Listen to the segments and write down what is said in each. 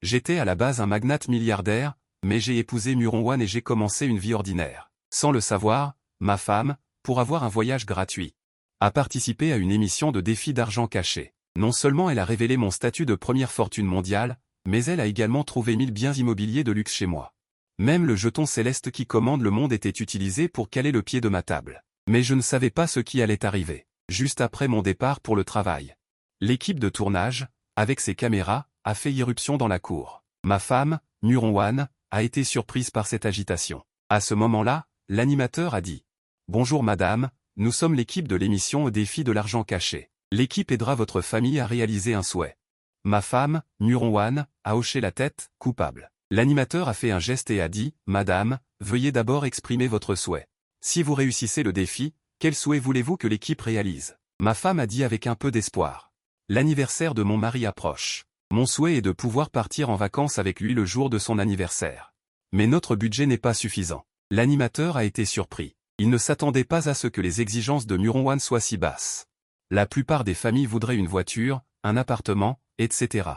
J'étais à la base un magnate milliardaire, mais j'ai épousé Muronwan et j'ai commencé une vie ordinaire. Sans le savoir, ma femme, pour avoir un voyage gratuit, a participé à une émission de défi d'argent caché. Non seulement elle a révélé mon statut de première fortune mondiale, mais elle a également trouvé 1000 biens immobiliers de luxe chez moi. Même le jeton céleste qui commande le monde était utilisé pour caler le pied de ma table. Mais je ne savais pas ce qui allait arriver, juste après mon départ pour le travail. L'équipe de tournage, avec ses caméras, a fait irruption dans la cour. Ma femme, Muronwan, a été surprise par cette agitation. À ce moment-là, l'animateur a dit « Bonjour madame, nous sommes l'équipe de l'émission au défi de l'argent caché. L'équipe aidera votre famille à réaliser un souhait. » Ma femme, Muronwan, a hoché la tête, coupable. L'animateur a fait un geste et a dit « Madame, veuillez d'abord exprimer votre souhait. Si vous réussissez le défi, quel souhait voulez-vous que l'équipe réalise ?» Ma femme a dit avec un peu d'espoir. « L'anniversaire de mon mari approche. Mon souhait est de pouvoir partir en vacances avec lui le jour de son anniversaire. Mais notre budget n'est pas suffisant. » L'animateur a été surpris. Il ne s'attendait pas à ce que les exigences de Muronwan soient si basses. La plupart des familles voudraient une voiture, un appartement, etc.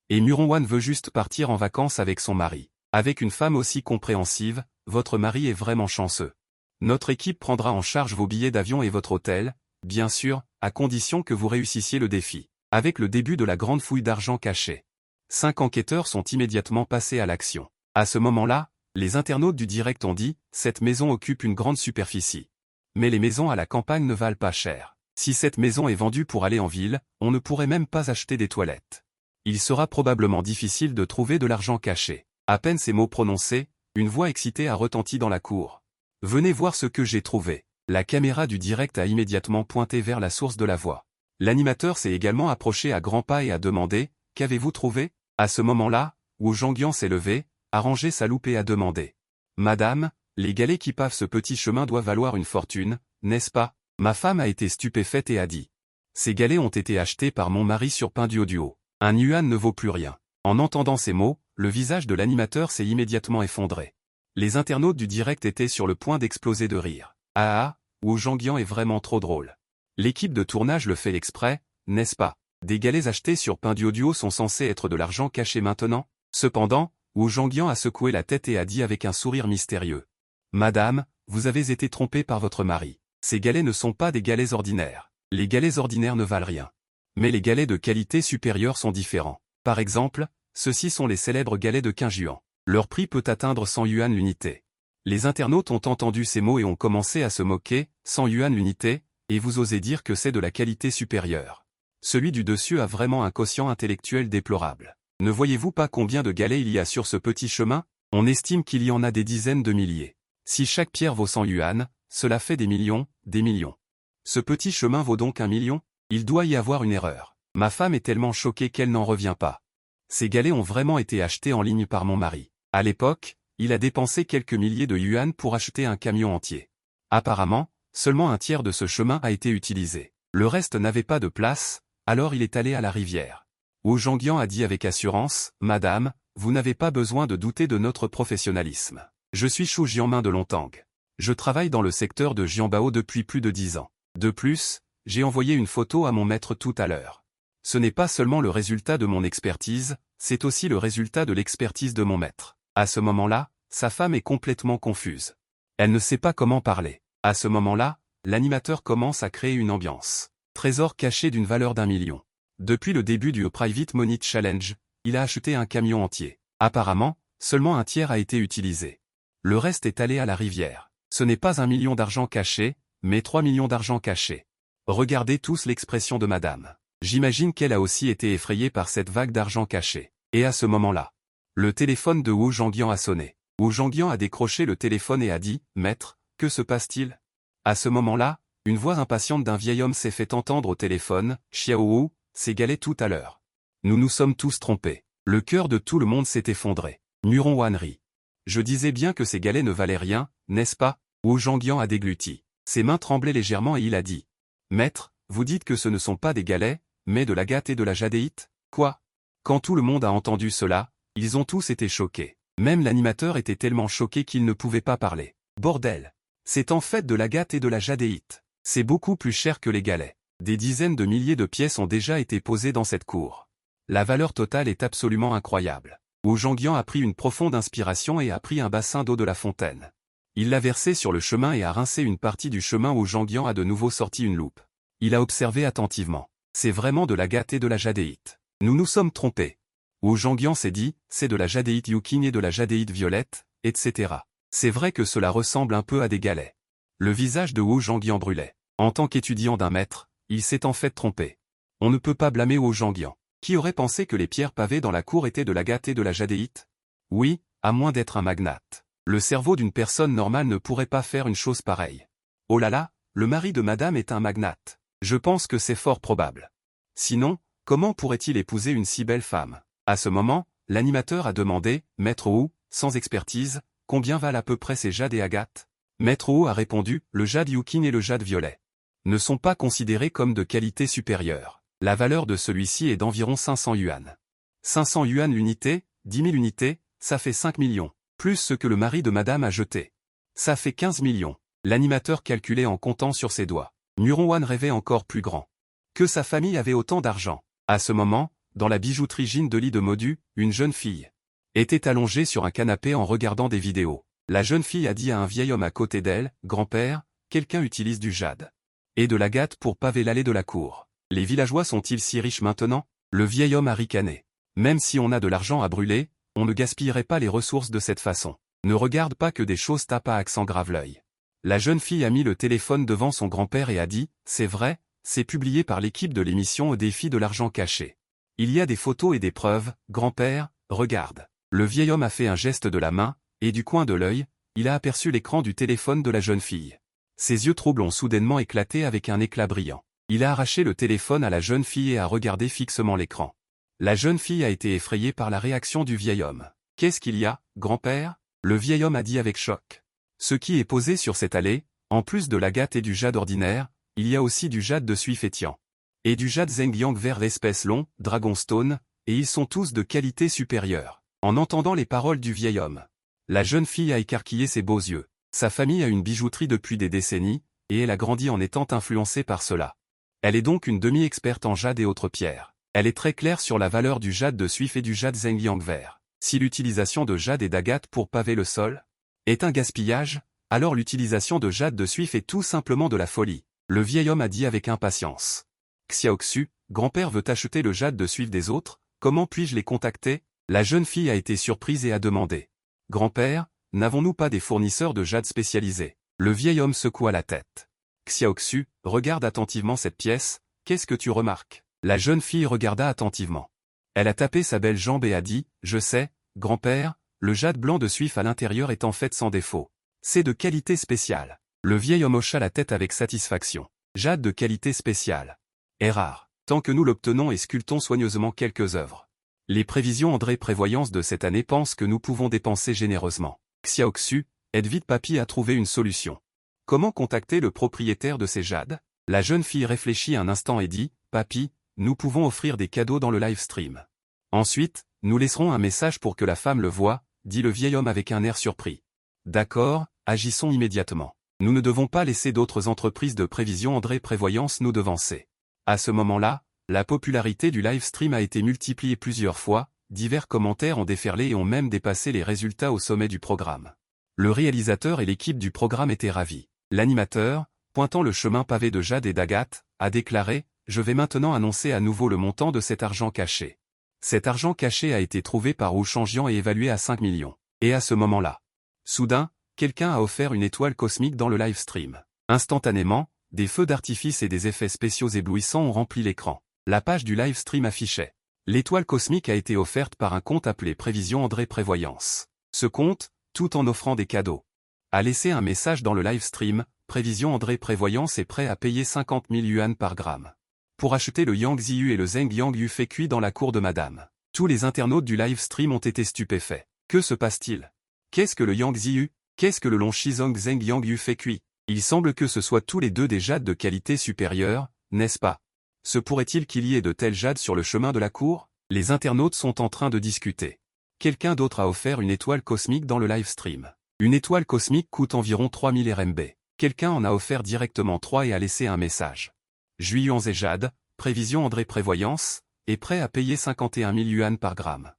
Et Muronwan veut juste partir en vacances avec son mari. Avec une femme aussi compréhensive, votre mari est vraiment chanceux. Notre équipe prendra en charge vos billets d'avion et votre hôtel, bien sûr, à condition que vous réussissiez le défi. Avec le début de la grande fouille d'argent caché, 5 enquêteurs sont immédiatement passés à l'action. À ce moment-là, les internautes du direct ont dit « Cette maison occupe une grande superficie. Mais les maisons à la campagne ne valent pas cher. Si cette maison est vendue pour aller en ville, on ne pourrait même pas acheter des toilettes. Il sera probablement difficile de trouver de l'argent caché. » À peine ces mots prononcés, une voix excitée a retenti dans la cour. « Venez voir ce que j'ai trouvé. » La caméra du direct a immédiatement pointé vers la source de la voix. L'animateur s'est également approché à grands pas et a demandé « Qu'avez-vous trouvé ?» À ce moment-là, Wu Zhangyan s'est levé, a rangé sa loupe et a demandé « Madame, les galets qui pavent ce petit chemin doivent valoir une fortune, n'est-ce pas ?» Ma femme a été stupéfaite et a dit « Ces galets ont été achetés par mon mari sur Pinduoduo. Un yuan ne vaut plus rien. » En entendant ces mots, le visage de l'animateur s'est immédiatement effondré. Les internautes du direct étaient sur le point d'exploser de rire. « Ah ah, Wu Zhangyan est vraiment trop drôle. L'équipe de tournage le fait exprès, n'est-ce pas? Des galets achetés sur Pinduoduo sont censés être de l'argent caché maintenant ?» Cependant, Wu Zhangyan a secoué la tête et a dit avec un sourire mystérieux « Madame, vous avez été trompée par votre mari. Ces galets ne sont pas des galets ordinaires. Les galets ordinaires ne valent rien. Mais les galets de qualité supérieure sont différents. Par exemple, ceux-ci sont les célèbres galets de 15 yuan. Leur prix peut atteindre 100 yuan l'unité. » Les internautes ont entendu ces mots et ont commencé à se moquer, 100 yuan l'unité, et vous osez dire que c'est de la qualité supérieure. Celui du dessus a vraiment un quotient intellectuel déplorable. Ne voyez-vous pas combien de galets il y a sur ce petit chemin? On estime qu'il y en a des dizaines de milliers. Si chaque pierre vaut 100 yuan, cela fait des millions, des millions. Ce petit chemin vaut donc 1 million? Il doit y avoir une erreur. Ma femme est tellement choquée qu'elle n'en revient pas. Ces galets ont vraiment été achetés en ligne par mon mari. À l'époque, il a dépensé quelques milliers de yuan pour acheter un camion entier. Apparemment, seulement un tiers de ce chemin a été utilisé. Le reste n'avait pas de place, alors il est allé à la rivière. Wu Zhangyan a dit avec assurance, « Madame, vous n'avez pas besoin de douter de notre professionnalisme. Je suis Shu Jianmin de Longtang. Je travaille dans le secteur de Jianbao depuis plus de 10 ans. De plus, j'ai envoyé une photo à mon maître tout à l'heure. Ce n'est pas seulement le résultat de mon expertise, c'est aussi le résultat de l'expertise de mon maître. » À ce moment-là, sa femme est complètement confuse. Elle ne sait pas comment parler. À ce moment-là, l'animateur commence à créer une ambiance. Trésor caché d'une valeur d'1 million. Depuis le début du Private Money Challenge, il a acheté un camion entier. Apparemment, seulement un tiers a été utilisé. Le reste est allé à la rivière. Ce n'est pas 1 million d'argent caché, mais 3 millions d'argent caché. Regardez tous l'expression de madame. J'imagine qu'elle a aussi été effrayée par cette vague d'argent caché. Et à ce moment-là, le téléphone de Wu Zhangyan a sonné. Wu Zhangyan a décroché le téléphone et a dit « Maître, que se passe-t-il » À ce moment-là, une voix impatiente d'un vieil homme s'est fait entendre au téléphone « Xiao Wu, c'est galé tout à l'heure. Nous nous sommes tous trompés. » Le cœur de tout le monde s'est effondré. Muronwan rit. « Je disais bien que ces galets ne valaient rien, n'est-ce pas ?» Wu Zhangyan a dégluti. Ses mains tremblaient légèrement et il a dit « Maître, vous dites que ce ne sont pas des galets, mais de l'agate et de la jadéite, quoi ?» Quand tout le monde a entendu cela, ils ont tous été choqués. Même l'animateur était tellement choqué qu'il ne pouvait pas parler. Bordel! C'est en fait de l'agate et de la jadéite. C'est beaucoup plus cher que les galets. Des dizaines de milliers de pièces ont déjà été posées dans cette cour. La valeur totale est absolument incroyable. Wu Zhangyan a pris une profonde inspiration et a pris un bassin d'eau de la fontaine. Il l'a versé sur le chemin et a rincé une partie du chemin. Wu Zhangyan a de nouveau sorti une loupe. Il a observé attentivement. C'est vraiment de l'agate et de la jadéite. Nous nous sommes trompés. Wu Zhangyan s'est dit, c'est de la jadéite Yuqing et de la jadéite violette, etc. C'est vrai que cela ressemble un peu à des galets. Le visage de Wu Zhangyan brûlait. En tant qu'étudiant d'un maître, il s'est en fait trompé. On ne peut pas blâmer Wu Zhangyan. Qui aurait pensé que les pierres pavées dans la cour étaient de l'agate et de la jadéite? Oui, à moins d'être un magnate. Le cerveau d'une personne normale ne pourrait pas faire une chose pareille. Oh là là, le mari de madame est un magnate. Je pense que c'est fort probable. Sinon, comment pourrait-il épouser une si belle femme? À ce moment, l'animateur a demandé, Maître Wu, sans expertise, combien valent à peu près ces jades et agates? Maître Wu a répondu, le jade Yuqing et le jade violet ne sont pas considérés comme de qualité supérieure. La valeur de celui-ci est d'environ 500 yuan. 500 yuan l'unité, 10 000 unités, ça fait 5 millions, plus ce que le mari de madame a jeté. Ça fait 15 millions. L'animateur calculait en comptant sur ses doigts. Muronwan rêvait encore plus grand. Que sa famille avait autant d'argent. À ce moment, dans la bijouterie Jin de lit de Modu, une jeune fille était allongée sur un canapé en regardant des vidéos. La jeune fille a dit à un vieil homme à côté d'elle, « Grand-père, quelqu'un utilise du jade et de l'agate pour paver l'allée de la cour. Les villageois sont-ils si riches maintenant ?» Le vieil homme a ricané. « Même si on a de l'argent à brûler, on ne gaspillerait pas les ressources de cette façon. Ne regarde pas que des choses tapent à accent grave l'œil. » La jeune fille a mis le téléphone devant son grand-père et a dit, « C'est vrai, c'est publié par l'équipe de l'émission Au défi de l'argent caché. Il y a des photos et des preuves, grand-père, regarde. » Le vieil homme a fait un geste de la main, et du coin de l'œil, il a aperçu l'écran du téléphone de la jeune fille. Ses yeux troubles ont soudainement éclaté avec un éclat brillant. Il a arraché le téléphone à la jeune fille et a regardé fixement l'écran. La jeune fille a été effrayée par la réaction du vieil homme. « Qu'est-ce qu'il y a, grand-père » Le vieil homme a dit avec choc. Ce qui est posé sur cette allée, en plus de l'agate et du jade ordinaire, il y a aussi du jade de suif étiant. Et du jade Zhengyang vert l'espèce long, Dragonstone, et ils sont tous de qualité supérieure. En entendant les paroles du vieil homme, la jeune fille a écarquillé ses beaux yeux. Sa famille a une bijouterie depuis des décennies, et elle a grandi en étant influencée par cela. Elle est donc une demi-experte en jade et autres pierres. Elle est très claire sur la valeur du jade de suif et du jade Zhengyang vert. Si l'utilisation de jade et d'agate pour paver le sol est un gaspillage, alors l'utilisation de jade de suif est tout simplement de la folie. Le vieil homme a dit avec impatience. Xiaoxu, grand-père veut acheter le jade de suif des autres, comment puis-je les contacter? La jeune fille a été surprise et a demandé. Grand-père, n'avons-nous pas des fournisseurs de jade spécialisés? Le vieil homme secoua la tête. Xiaoxu, regarde attentivement cette pièce, qu'est-ce que tu remarques? La jeune fille regarda attentivement. Elle a tapé sa belle jambe et a dit, je sais, grand-père, le jade blanc de suif à l'intérieur est en fait sans défaut. C'est de qualité spéciale. Le vieil homme hocha la tête avec satisfaction. Jade de qualité spéciale. Est rare. Tant que nous l'obtenons et sculptons soigneusement quelques œuvres. Les prévisions André Prévoyance de cette année pensent que nous pouvons dépenser généreusement. Xiaoxu, aide vite papy à trouver une solution. Comment contacter le propriétaire de ces jades? La jeune fille réfléchit un instant et dit, papy, nous pouvons offrir des cadeaux dans le live stream. Ensuite, nous laisserons un message pour que la femme le voie, dit le vieil homme avec un air surpris. D'accord, agissons immédiatement. Nous ne devons pas laisser d'autres entreprises de prévision André Prévoyance nous devancer. À ce moment-là, la popularité du live stream a été multipliée plusieurs fois, divers commentaires ont déferlé et ont même dépassé les résultats au sommet du programme. Le réalisateur et l'équipe du programme étaient ravis. L'animateur, pointant le chemin pavé de jade et d'agate, a déclaré « Je vais maintenant annoncer à nouveau le montant de cet argent caché. » Cet argent caché a été trouvé par Wu Zhangyan et évalué à 5 millions. Et à ce moment-là, soudain, quelqu'un a offert une étoile cosmique dans le live stream. Instantanément, des feux d'artifice et des effets spéciaux éblouissants ont rempli l'écran. La page du live stream affichait. L'étoile cosmique a été offerte par un compte appelé Prévision André Prévoyance. Ce compte, tout en offrant des cadeaux, a laissé un message dans le live stream, Prévision André Prévoyance est prêt à payer 50 000 yuan par gramme. Pour acheter le Yang Ziyu et le Zhengyang Yu fait cuit dans la cour de madame. Tous les internautes du live stream ont été stupéfaits. Que se passe-t-il? Qu'est-ce que le Yang Ziyu? Qu'est-ce que le Long Shizong Zhengyang Yu fait cuit? Il semble que ce soit tous les deux des jades de qualité supérieure, n'est-ce pas? Se pourrait-il qu'il y ait de tels jades sur le chemin de la cour? Les internautes sont en train de discuter. Quelqu'un d'autre a offert une étoile cosmique dans le live stream. Une étoile cosmique coûte environ 3000 RMB. Quelqu'un en a offert directement 3 et a laissé un message. Juyuan et jade, Prévision André Prévoyance, est prêt à payer 51 000 yuan par gramme.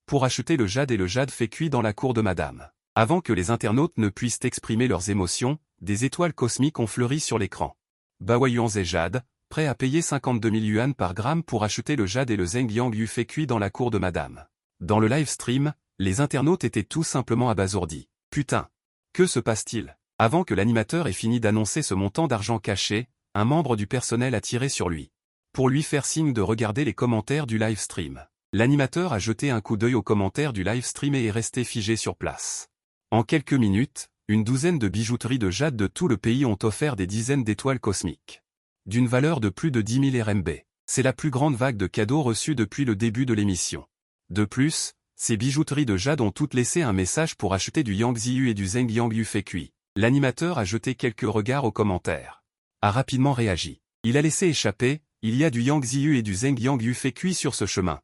pour acheter le jade et le jade fait cuit dans la cour de madame. Avant que les internautes ne puissent exprimer leurs émotions, des étoiles cosmiques ont fleuri sur l'écran. Baoyuan et jade, prêts à payer 52 000 yuan par gramme pour acheter le jade et le Zheng Liangyu fait cuit dans la cour de madame. Dans le live stream, les internautes étaient tout simplement abasourdis. Putain! Que se passe-t-il? Avant que l'animateur ait fini d'annoncer ce montant d'argent caché, un membre du personnel a tiré sur lui. Pour lui faire signe de regarder les commentaires du live stream. L'animateur a jeté un coup d'œil aux commentaires du live stream et est resté figé sur place. En quelques minutes, une douzaine de bijouteries de jade de tout le pays ont offert des dizaines d'étoiles cosmiques. D'une valeur de plus de 10 000 RMB. C'est la plus grande vague de cadeaux reçus depuis le début de l'émission. De plus, ces bijouteries de jade ont toutes laissé un message pour acheter du Yangziyu et du Zheng Liangyu fait cuit. L'animateur a jeté quelques regards aux commentaires. A rapidement réagi. Il a laissé échapper, il y a du Yangziyu et du Zheng Liangyu fait cuit sur ce chemin.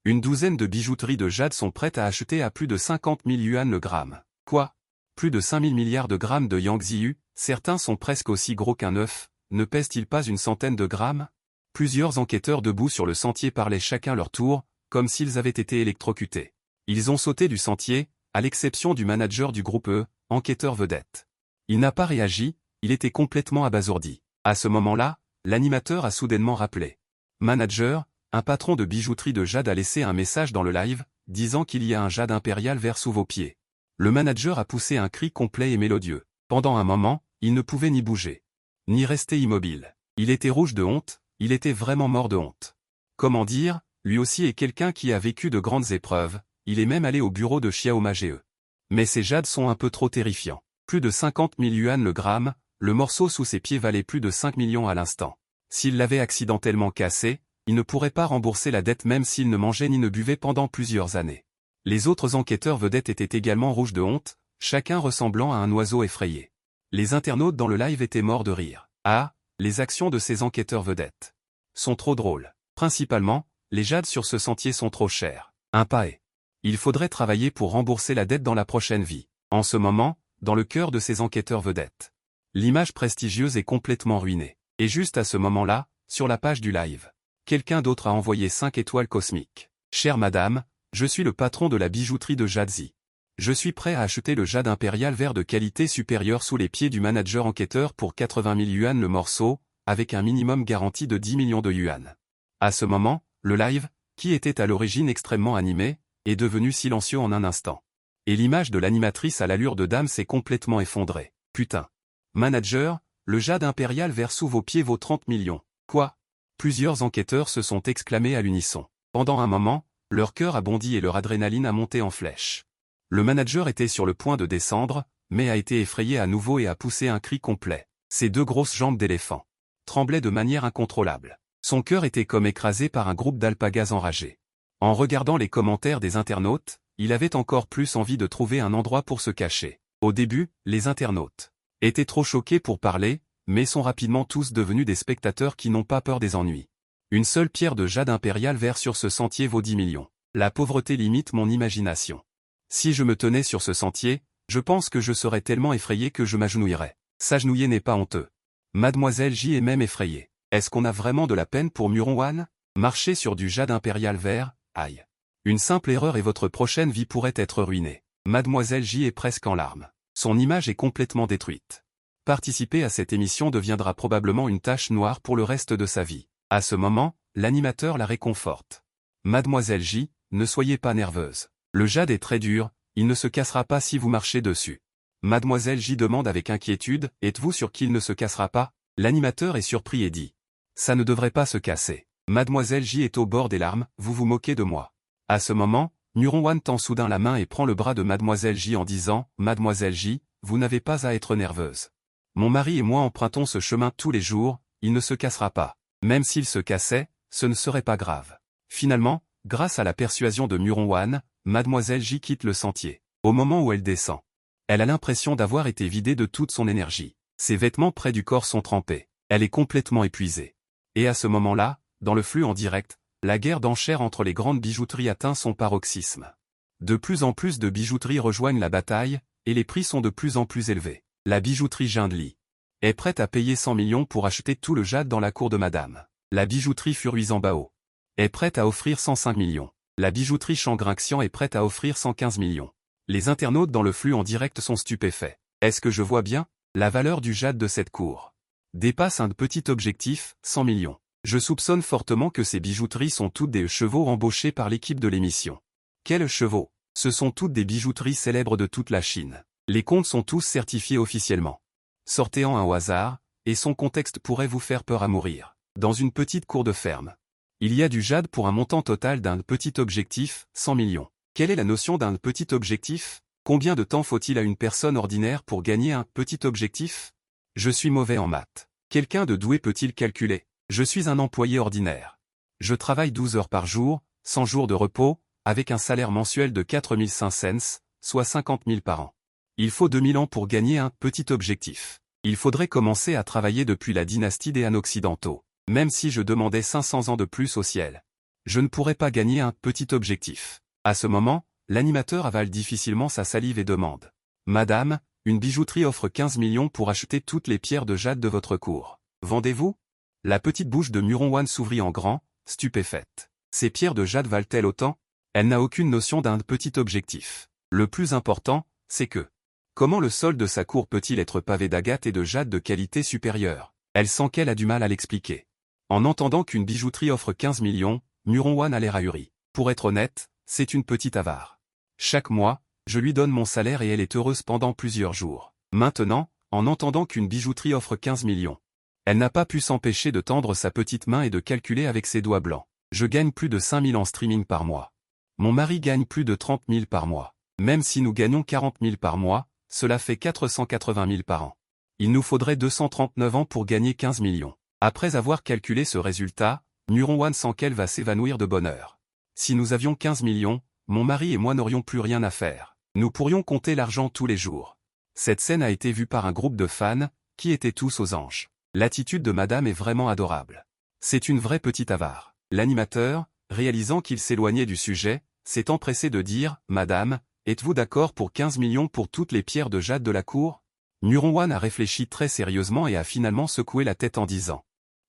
Une douzaine de bijouteries de jade sont prêtes à acheter à plus de 50 000 yuan le gramme. Quoi? Plus de 5 000 milliards de grammes de Yangziyu, certains sont presque aussi gros qu'un œuf, ne pèsent-ils pas une centaine de grammes? Plusieurs enquêteurs debout sur le sentier parlaient chacun leur tour, comme s'ils avaient été électrocutés. Ils ont sauté du sentier, à l'exception du manager du groupe E, enquêteur vedette. Il n'a pas réagi, il était complètement abasourdi. À ce moment-là, l'animateur a soudainement rappelé. Manager, un patron de bijouterie de jade a laissé un message dans le live, disant qu'il y a un jade impérial vert sous vos pieds. Le manager a poussé un cri complet et mélodieux. Pendant un moment, il ne pouvait ni bouger, ni rester immobile. Il était rouge de honte, il était vraiment mort de honte. Comment dire, lui aussi est quelqu'un qui a vécu de grandes épreuves, il est même allé au bureau de Xiaoma GE. Mais ces jades sont un peu trop terrifiants. Plus de 50 000 yuan le gramme, le morceau sous ses pieds valait plus de 5 millions à l'instant. S'il l'avait accidentellement cassé, il ne pourrait pas rembourser la dette même s'il ne mangeait ni ne buvait pendant plusieurs années. Les autres enquêteurs vedettes étaient également rouges de honte, chacun ressemblant à un oiseau effrayé. Les internautes dans le live étaient morts de rire. Ah, les actions de ces enquêteurs vedettes sont trop drôles. Principalement, les jades sur ce sentier sont trop chers. Un paé. Il faudrait travailler pour rembourser la dette dans la prochaine vie. En ce moment, dans le cœur de ces enquêteurs vedettes, l'image prestigieuse est complètement ruinée. Et juste à ce moment-là, sur la page du live, quelqu'un d'autre a envoyé 5 étoiles cosmiques. Chère madame, je suis le patron de la bijouterie de Jadzi. Je suis prêt à acheter le jade impérial vert de qualité supérieure sous les pieds du manager enquêteur pour 80 000 yuan le morceau, avec un minimum garanti de 10 millions de yuan. À ce moment, le live, qui était à l'origine extrêmement animé, est devenu silencieux en un instant. Et l'image de l'animatrice à l'allure de dame s'est complètement effondrée. Putain. Manager, le jade impérial vert sous vos pieds vaut 30 millions. Quoi? Plusieurs enquêteurs se sont exclamés à l'unisson. Pendant un moment, leur cœur a bondi et leur adrénaline a monté en flèche. Le manager était sur le point de descendre, mais a été effrayé à nouveau et a poussé un cri complet. Ses deux grosses jambes d'éléphant tremblaient de manière incontrôlable. Son cœur était comme écrasé par un groupe d'alpagas enragés. En regardant les commentaires des internautes, il avait encore plus envie de trouver un endroit pour se cacher. Au début, les internautes étaient trop choqués pour parler, mais sont rapidement tous devenus des spectateurs qui n'ont pas peur des ennuis. Une seule pierre de jade impérial vert sur ce sentier vaut 10 millions. La pauvreté limite mon imagination. Si je me tenais sur ce sentier, je pense que je serais tellement effrayé que je m'agenouillerais. S'agenouiller n'est pas honteux. Mademoiselle J est même effrayée. Est-ce qu'on a vraiment de la peine pour Muronwan? Marcher sur du jade impérial vert, aïe. Une simple erreur et votre prochaine vie pourrait être ruinée. Mademoiselle J est presque en larmes. Son image est complètement détruite. Participer à cette émission deviendra probablement une tache noire pour le reste de sa vie. À ce moment, l'animateur la réconforte. Mademoiselle J, ne soyez pas nerveuse. Le jade est très dur, il ne se cassera pas si vous marchez dessus. Mademoiselle J demande avec inquiétude, êtes-vous sûr qu'il ne se cassera pas? L'animateur est surpris et dit. Ça ne devrait pas se casser. Mademoiselle J est au bord des larmes, vous vous moquez de moi. À ce moment, Muronwan tend soudain la main et prend le bras de Mademoiselle J en disant, Mademoiselle J, vous n'avez pas à être nerveuse. Mon mari et moi empruntons ce chemin tous les jours, il ne se cassera pas. Même s'il se cassait, ce ne serait pas grave. Finalement, grâce à la persuasion de Muronwan, Mademoiselle J quitte le sentier. Au moment où elle descend, elle a l'impression d'avoir été vidée de toute son énergie. Ses vêtements près du corps sont trempés. Elle est complètement épuisée. Et à ce moment-là, dans le flux en direct, la guerre d'enchères entre les grandes bijouteries atteint son paroxysme. De plus en plus de bijouteries rejoignent la bataille, et les prix sont de plus en plus élevés. La bijouterie Jindli est prête à payer 100 millions pour acheter tout le jade dans la cour de madame. La bijouterie Furuizanbao est prête à offrir 105 millions. La bijouterie Changrinxian est prête à offrir 115 millions. Les internautes dans le flux en direct sont stupéfaits. Est-ce que je vois bien? La valeur du jade de cette cour dépasse un petit objectif, 100 millions. Je soupçonne fortement que ces bijouteries sont toutes des chevaux embauchés par l'équipe de l'émission. Quels chevaux? Ce sont toutes des bijouteries célèbres de toute la Chine. Les comptes sont tous certifiés officiellement. Sortez-en un au hasard, et son contexte pourrait vous faire peur à mourir. Dans une petite cour de ferme, il y a du jade pour un montant total d'un petit objectif, 100 millions. Quelle est la notion d'un petit objectif? Combien de temps faut-il à une personne ordinaire pour gagner un petit objectif? Je suis mauvais en maths. Quelqu'un de doué peut-il calculer? Je suis un employé ordinaire. Je travaille 12 heures par jour, 100 jours de repos, avec un salaire mensuel de 4500 cents, soit 50 000 par an. Il faut 2000 ans pour gagner un petit objectif. Il faudrait commencer à travailler depuis la dynastie des Han occidentaux. Même si je demandais 500 ans de plus au ciel, je ne pourrais pas gagner un petit objectif. À ce moment, l'animateur avale difficilement sa salive et demande: Madame, une bijouterie offre 15 millions pour acheter toutes les pierres de jade de votre cour. Vendez-vous? La petite bouche de Muronwan s'ouvrit en grand, stupéfaite. Ces pierres de jade valent-elles autant? Elle n'a aucune notion d'un petit objectif. Le plus important, c'est que comment le sol de sa cour peut-il être pavé d'agate et de jade de qualité supérieure? Elle sent qu'elle a du mal à l'expliquer. En entendant qu'une bijouterie offre 15 millions, Muronwan a l'air ahuri. Pour être honnête, c'est une petite avare. Chaque mois, je lui donne mon salaire et elle est heureuse pendant plusieurs jours. Maintenant, en entendant qu'une bijouterie offre 15 millions, elle n'a pas pu s'empêcher de tendre sa petite main et de calculer avec ses doigts blancs. Je gagne plus de 5 000 en streaming par mois. Mon mari gagne plus de 30 000 par mois. Même si nous gagnons 40 000 par mois, cela fait 480 000 par an. Il nous faudrait 239 ans pour gagner 15 millions. Après avoir calculé ce résultat, Muronwan sent qu'elle va s'évanouir de bonheur. Si nous avions 15 millions, mon mari et moi n'aurions plus rien à faire. Nous pourrions compter l'argent tous les jours. Cette scène a été vue par un groupe de fans, qui étaient tous aux anges. L'attitude de madame est vraiment adorable. C'est une vraie petite avare. L'animateur, réalisant qu'il s'éloignait du sujet, s'est empressé de dire: Madame, êtes-vous d'accord pour 15 millions pour toutes les pierres de jade de la cour? Muronwan a réfléchi très sérieusement et a finalement secoué la tête en disant: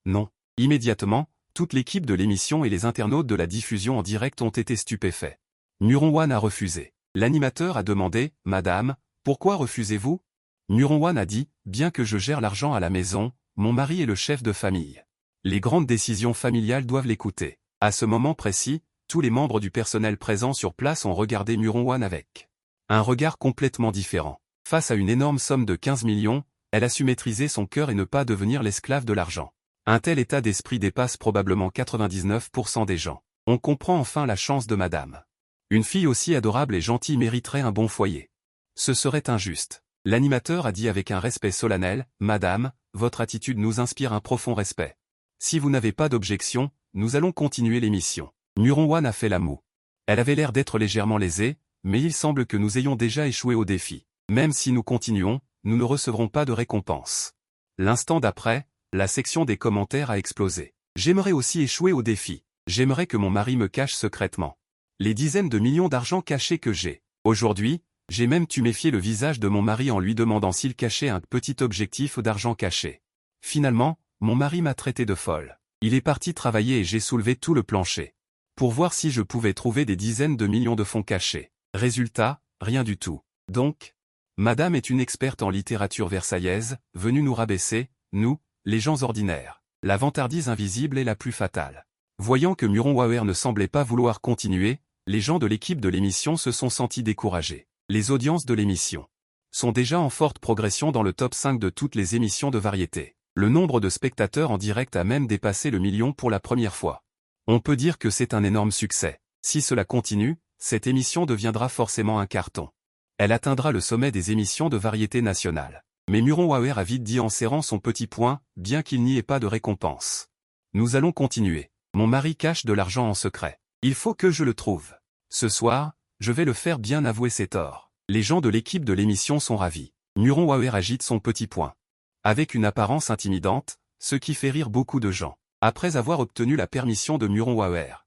non. Immédiatement, toute l'équipe de l'émission et les internautes de la diffusion en direct ont été stupéfaits. Muronwan a refusé. L'animateur a demandé: Madame, pourquoi refusez-vous? Muronwan a dit: bien que je gère l'argent à la maison, mon mari est le chef de famille. Les grandes décisions familiales doivent l'écouter. À ce moment précis, tous les membres du personnel présents sur place ont regardé Muronwan avec un regard complètement différent. Face à une énorme somme de 15 millions, elle a su maîtriser son cœur et ne pas devenir l'esclave de l'argent. Un tel état d'esprit dépasse probablement 99% des gens. On comprend enfin la chance de madame. Une fille aussi adorable et gentille mériterait un bon foyer. Ce serait injuste. L'animateur a dit avec un respect solennel: Madame, votre attitude nous inspire un profond respect. Si vous n'avez pas d'objection, nous allons continuer l'émission. Muronwan a fait la moue. Elle avait l'air d'être légèrement lésée, mais il semble que nous ayons déjà échoué au défi. Même si nous continuons, nous ne recevrons pas de récompense. L'instant d'après, la section des commentaires a explosé. J'aimerais aussi échouer au défi. J'aimerais que mon mari me cache secrètement les dizaines de millions d'argent cachés que j'ai. Aujourd'hui, j'ai même tuméfié le visage de mon mari en lui demandant s'il cachait un petit objectif d'argent caché. Finalement, mon mari m'a traité de folle. Il est parti travailler et j'ai soulevé tout le plancher pour voir si je pouvais trouver des dizaines de millions de fonds cachés. Résultat, rien du tout. Donc, madame est une experte en littérature versaillaise, venue nous rabaisser, nous, les gens ordinaires. La vantardise invisible est la plus fatale. Voyant que Muronwan ne semblait pas vouloir continuer, les gens de l'équipe de l'émission se sont sentis découragés. Les audiences de l'émission sont déjà en forte progression dans le top 5 de toutes les émissions de variété. Le nombre de spectateurs en direct a même dépassé le million pour la première fois. On peut dire que c'est un énorme succès. Si cela continue, cette émission deviendra forcément un carton. Elle atteindra le sommet des émissions de variété nationale. Mais Muronwan a vite dit en serrant son petit poing, bien qu'il n'y ait pas de récompense: nous allons continuer. Mon mari cache de l'argent en secret. Il faut que je le trouve. Ce soir, je vais le faire bien avouer ses torts. Les gens de l'équipe de l'émission sont ravis. Muronwan agite son petit poing avec une apparence intimidante, ce qui fait rire beaucoup de gens. Après avoir obtenu la permission de Muronwan,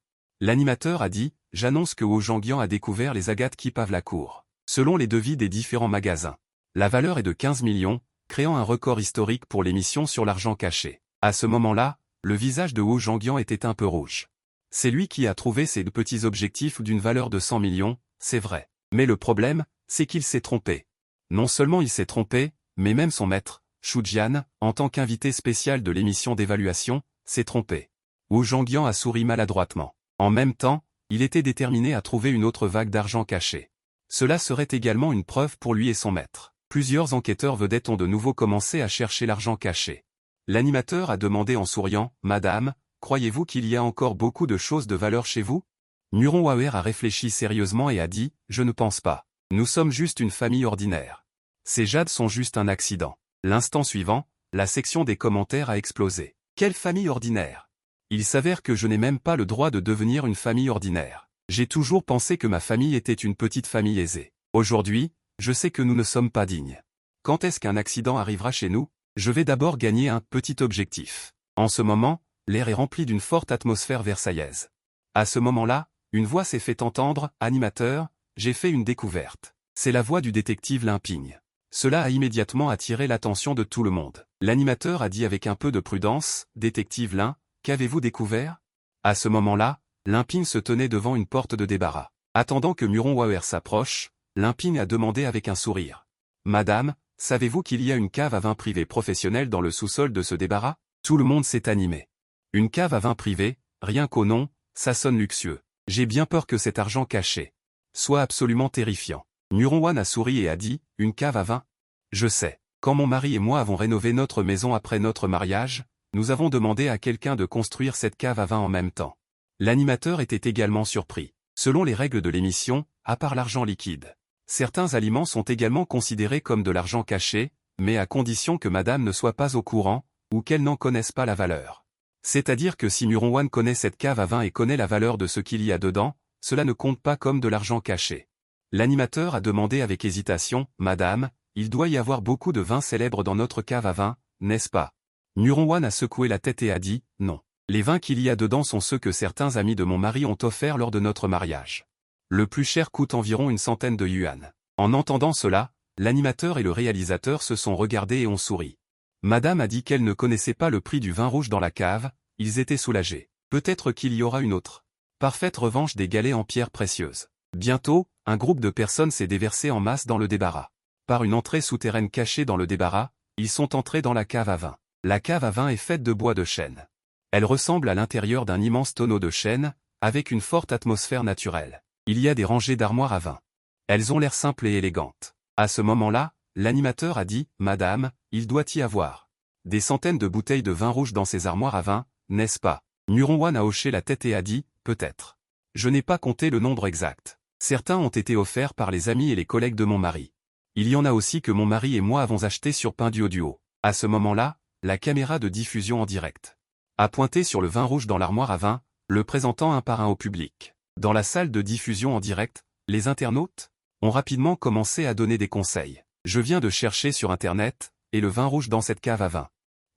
l'animateur a dit: j'annonce que Ho Zhangyan a découvert les agates qui pavent la cour. Selon les devis des différents magasins, la valeur est de 15 millions, créant un record historique pour l'émission sur l'argent caché. À ce moment-là, le visage de Ho Zhangyan était un peu rouge. C'est lui qui a trouvé ces deux petits objectifs d'une valeur de 100 millions, c'est vrai. Mais le problème, c'est qu'il s'est trompé. Non seulement il s'est trompé, mais même son maître, Xu Jian, en tant qu'invité spécial de l'émission d'évaluation, s'est trompé. Wu Zhongyan a souri maladroitement. En même temps, il était déterminé à trouver une autre vague d'argent caché. Cela serait également une preuve pour lui et son maître. Plusieurs enquêteurs vedettes ont de nouveau commencé à chercher l'argent caché. L'animateur a demandé en souriant, « Madame, croyez-vous qu'il y a encore beaucoup de choses de valeur chez vous ?» Muron Waer a réfléchi sérieusement et a dit, « Je ne pense pas. Nous sommes juste une famille ordinaire. Ces jades sont juste un accident. » L'instant suivant, la section des commentaires a explosé. Quelle famille ordinaire? Il s'avère que je n'ai même pas le droit de devenir une famille ordinaire. J'ai toujours pensé que ma famille était une petite famille aisée. Aujourd'hui, je sais que nous ne sommes pas dignes. Quand est-ce qu'un accident arrivera chez nous? Je vais d'abord gagner un petit objectif. En ce moment, l'air est rempli d'une forte atmosphère versaillaise. À ce moment-là, une voix s'est fait entendre, « Animateur, j'ai fait une découverte. » C'est la voix du détective Limpigne. Cela a immédiatement attiré l'attention de tout le monde. L'animateur a dit avec un peu de prudence, « Détective Lin, qu'avez-vous découvert ?» À ce moment-là, Limpigne se tenait devant une porte de débarras. Attendant que Muron Waer s'approche, Limpigne a demandé avec un sourire. « Madame, savez-vous qu'il y a une cave à vin privée professionnelle dans le sous-sol de ce débarras ?» Tout le monde s'est animé. Une cave à vin privée, rien qu'au nom, ça sonne luxueux. J'ai bien peur que cet argent caché soit absolument terrifiant. Muron Wan a souri et a dit, « Une cave à vin ?» Je sais. Quand mon mari et moi avons rénové notre maison après notre mariage, nous avons demandé à quelqu'un de construire cette cave à vin en même temps. L'animateur était également surpris. Selon les règles de l'émission, à part l'argent liquide, certains aliments sont également considérés comme de l'argent caché, mais à condition que madame ne soit pas au courant, ou qu'elle n'en connaisse pas la valeur. C'est-à-dire que si Muron Wan connaît cette cave à vin et connaît la valeur de ce qu'il y a dedans, cela ne compte pas comme de l'argent caché. L'animateur a demandé avec hésitation, « Madame, il doit y avoir beaucoup de vins célèbres dans notre cave à vin, n'est-ce pas ?» Muron Wan a secoué la tête et a dit, « Non. Les vins qu'il y a dedans sont ceux que certains amis de mon mari ont offerts lors de notre mariage. Le plus cher coûte environ 100 de yuan. » En entendant cela, l'animateur et le réalisateur se sont regardés et ont souri. Madame a dit qu'elle ne connaissait pas le prix du vin rouge dans la cave, ils étaient soulagés. Peut-être qu'il y aura une autre. Parfaite revanche des galets en pierre précieuse. Bientôt, un groupe de personnes s'est déversé en masse dans le débarras. Par une entrée souterraine cachée dans le débarras, ils sont entrés dans la cave à vin. La cave à vin est faite de bois de chêne. Elle ressemble à l'intérieur d'un immense tonneau de chêne, avec une forte atmosphère naturelle. Il y a des rangées d'armoires à vin. Elles ont l'air simples et élégantes. À ce moment-là, l'animateur a dit, « Madame, il doit y avoir des centaines de bouteilles de vin rouge dans ces armoires à vin, n'est-ce pas ?» Muron Wan a hoché la tête et a dit, « Peut-être. Je n'ai pas compté le nombre exact. Certains ont été offerts par les amis et les collègues de mon mari. Il y en a aussi que mon mari et moi avons acheté sur Pinduoduo. » À ce moment-là, la caméra de diffusion en direct a pointé sur le vin rouge dans l'armoire à vin, le présentant un par un au public. Dans la salle de diffusion en direct, les internautes ont rapidement commencé à donner des conseils. « Je viens de chercher sur Internet, et le vin rouge dans cette cave à vin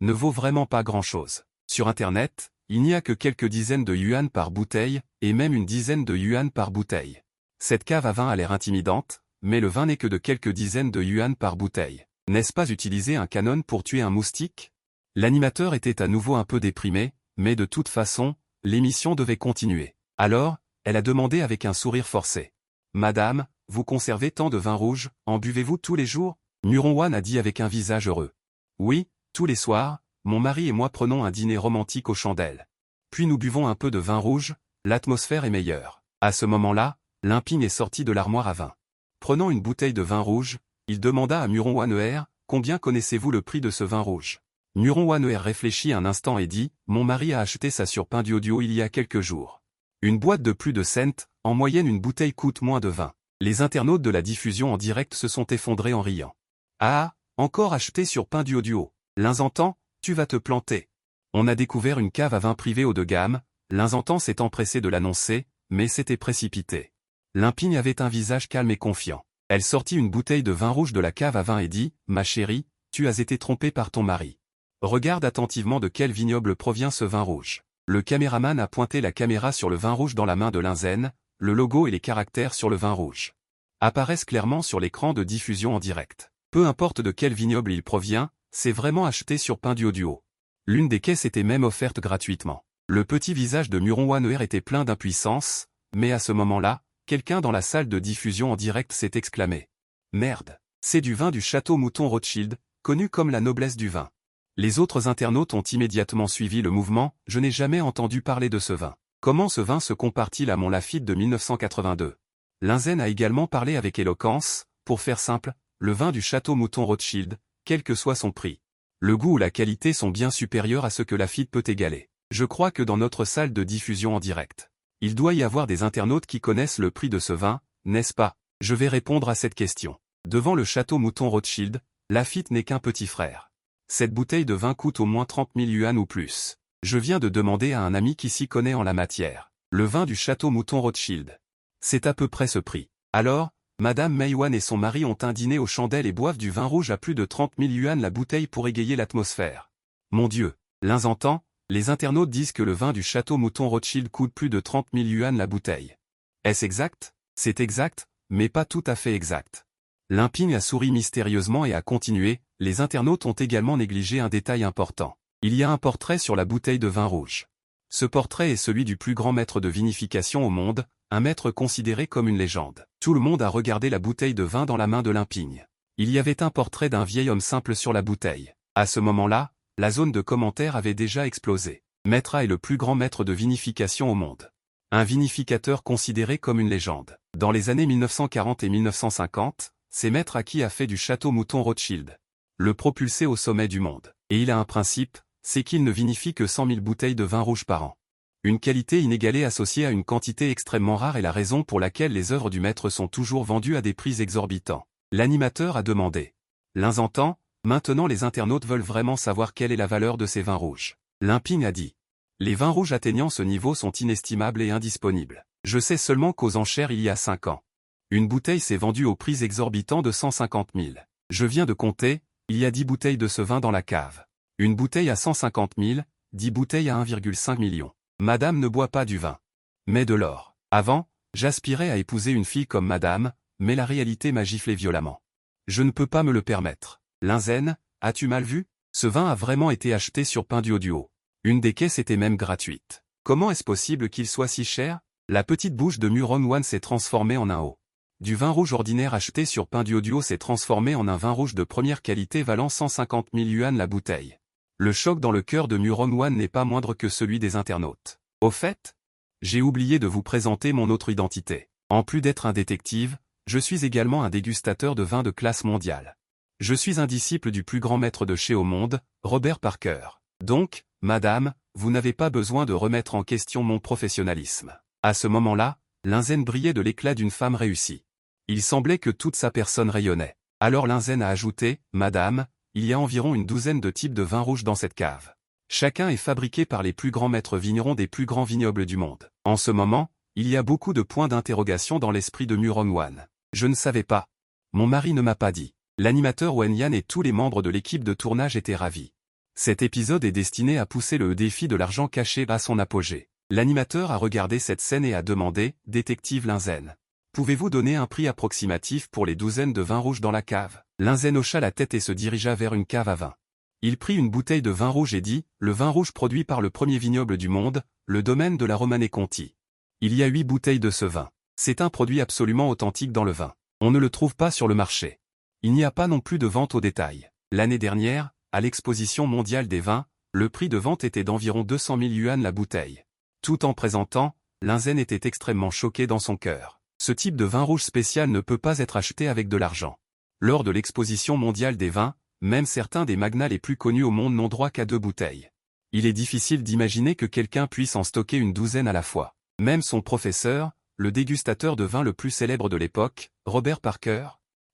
ne vaut vraiment pas grand-chose. Sur Internet, il n'y a que quelques dizaines de yuan par bouteille, et même une dizaine de yuan par bouteille. Cette cave à vin a l'air intimidante, mais le vin n'est que de quelques dizaines de yuan par bouteille. N'est-ce pas utiliser un canon pour tuer un moustique ?» L'animateur était à nouveau un peu déprimé, mais de toute façon, l'émission devait continuer. Alors, elle a demandé avec un sourire forcé. « Madame, vous conservez tant de vin rouge, en buvez-vous tous les jours ?» Muron Wan a dit avec un visage heureux. « Oui, tous les soirs, mon mari et moi prenons un dîner romantique aux chandelles. Puis nous buvons un peu de vin rouge, l'atmosphère est meilleure. » À ce moment-là, Limpigne est sorti de l'armoire à vin. Prenant une bouteille de vin rouge, il demanda à Muron Waner, « Combien connaissez-vous le prix de ce vin rouge ?» Muron Waner réfléchit un instant et dit, « Mon mari a acheté ça sur Pinduoduo il y a quelques jours. Une boîte de plus de cents, en moyenne une bouteille coûte moins de 20. » Les internautes de la diffusion en direct se sont effondrés en riant. « Ah, encore acheté sur Pinduoduo. L'Inzantan, tu vas te planter. » On a découvert une cave à vin privée haut de gamme, L'Inzantan s'est empressé de l'annoncer, mais c'était précipité. Limpigne avait un visage calme et confiant. Elle sortit une bouteille de vin rouge de la cave à vin et dit, « Ma chérie, tu as été trompée par ton mari. Regarde attentivement de quel vignoble provient ce vin rouge. » Le caméraman a pointé la caméra sur le vin rouge dans la main de Linzen, le logo et les caractères sur le vin rouge apparaissent clairement sur l'écran de diffusion en direct. Peu importe de quel vignoble il provient, c'est vraiment acheté sur Pinduoduo. L'une des caisses était même offerte gratuitement. Le petit visage de Muron Waner était plein d'impuissance, mais à ce moment-là, quelqu'un dans la salle de diffusion en direct s'est exclamé. Merde, c'est du vin du château Mouton Rothschild, connu comme la noblesse du vin. Les autres internautes ont immédiatement suivi le mouvement, je n'ai jamais entendu parler de ce vin. Comment ce vin se compare-t-il à mon Lafite de 1982? Linzen a également parlé avec éloquence, pour faire simple, le vin du château Mouton Rothschild, quel que soit son prix. Le goût ou la qualité sont bien supérieurs à ce que Lafite peut égaler. Je crois que dans notre salle de diffusion en direct, il doit y avoir des internautes qui connaissent le prix de ce vin, n'est-ce pas? Je vais répondre à cette question. Devant le château Mouton Rothschild, Lafite n'est qu'un petit frère. Cette bouteille de vin coûte au moins 30 000 yuan ou plus. Je viens de demander à un ami qui s'y connaît en la matière. Le vin du château Mouton Rothschild. C'est à peu près ce prix. Alors, Madame Meiwan et son mari ont un dîner aux chandelles et boivent du vin rouge à plus de 30 000 yuan la bouteille pour égayer l'atmosphère. Mon Dieu, l'un entend, les internautes disent que le vin du château Mouton Rothschild coûte plus de 30 000 yuan la bouteille. Est-ce exact? C'est exact, mais pas tout à fait exact. Limping a souri mystérieusement et a continué, les internautes ont également négligé un détail important. Il y a un portrait sur la bouteille de vin rouge. Ce portrait est celui du plus grand maître de vinification au monde, un maître considéré comme une légende. Tout le monde a regardé la bouteille de vin dans la main de Limping. Il y avait un portrait d'un vieil homme simple sur la bouteille. À ce moment-là, la zone de commentaires avait déjà explosé. Maître A est le plus grand maître de vinification au monde. Un vinificateur considéré comme une légende. Dans les années 1940 et 1950, c'est Maître A qui a fait du château Mouton Rothschild le propulser au sommet du monde. Et il a un principe, c'est qu'il ne vinifie que 100 000 bouteilles de vin rouge par an. Une qualité inégalée associée à une quantité extrêmement rare est la raison pour laquelle les œuvres du maître sont toujours vendues à des prix exorbitants. L'animateur a demandé. L'un entend, maintenant les internautes veulent vraiment savoir quelle est la valeur de ces vins rouges. Limping a dit. Les vins rouges atteignant ce niveau sont inestimables et indisponibles. Je sais seulement qu'aux enchères il y a 5 ans. Une bouteille s'est vendue au prix exorbitant de 150 000. Je viens de compter, il y a 10 bouteilles de ce vin dans la cave. Une bouteille à 150 000, 10 bouteilles à 1,5 million. Madame ne boit pas du vin, mais de l'or. Avant, j'aspirais à épouser une fille comme madame, mais la réalité m'a giflé violemment. Je ne peux pas me le permettre. Linzen, as-tu mal vu? Ce vin a vraiment été acheté sur Pinduoduo. Une des caisses était même gratuite. Comment est-ce possible qu'il soit si cher? La petite bouche de Muron Wan s'est transformée en un O. Du vin rouge ordinaire acheté sur Pinduoduo s'est transformé en un vin rouge de première qualité valant 150 000 yuan la bouteille. Le choc dans le cœur de Muron Wan n'est pas moindre que celui des internautes. Au fait, j'ai oublié de vous présenter mon autre identité. En plus d'être un détective, je suis également un dégustateur de vins de classe mondiale. Je suis un disciple du plus grand maître de chez au monde, Robert Parker. Donc, madame, vous n'avez pas besoin de remettre en question mon professionnalisme. À ce moment-là, Linzen brillait de l'éclat d'une femme réussie. Il semblait que toute sa personne rayonnait. Alors Linzen a ajouté, madame, il y a environ une douzaine de types de vins rouges dans cette cave. Chacun est fabriqué par les plus grands maîtres vignerons des plus grands vignobles du monde. En ce moment, il y a beaucoup de points d'interrogation dans l'esprit de Muron Wan. Je ne savais pas. Mon mari ne m'a pas dit. L'animateur Wen Yan et tous les membres de l'équipe de tournage étaient ravis. Cet épisode est destiné à pousser le défi de l'argent caché à son apogée. L'animateur a regardé cette scène et a demandé, détective Linzen. Pouvez-vous donner un prix approximatif pour les douzaines de vins rouges dans la cave? Linzen hocha la tête et se dirigea vers une cave à vin. Il prit une bouteille de vin rouge et dit, le vin rouge produit par le premier vignoble du monde, le domaine de la Romanée Conti. Il y a 8 bouteilles de ce vin. C'est un produit absolument authentique dans le vin. On ne le trouve pas sur le marché. Il n'y a pas non plus de vente au détail. L'année dernière, à l'exposition mondiale des vins, le prix de vente était d'environ 200 000 yuan la bouteille. Tout en présentant, Linzen était extrêmement choqué dans son cœur. Ce type de vin rouge spécial ne peut pas être acheté avec de l'argent. Lors de l'exposition mondiale des vins, même certains des magnats les plus connus au monde n'ont droit qu'à 2 bouteilles. Il est difficile d'imaginer que quelqu'un puisse en stocker une douzaine à la fois. Même son professeur, le dégustateur de vin le plus célèbre de l'époque, Robert Parker,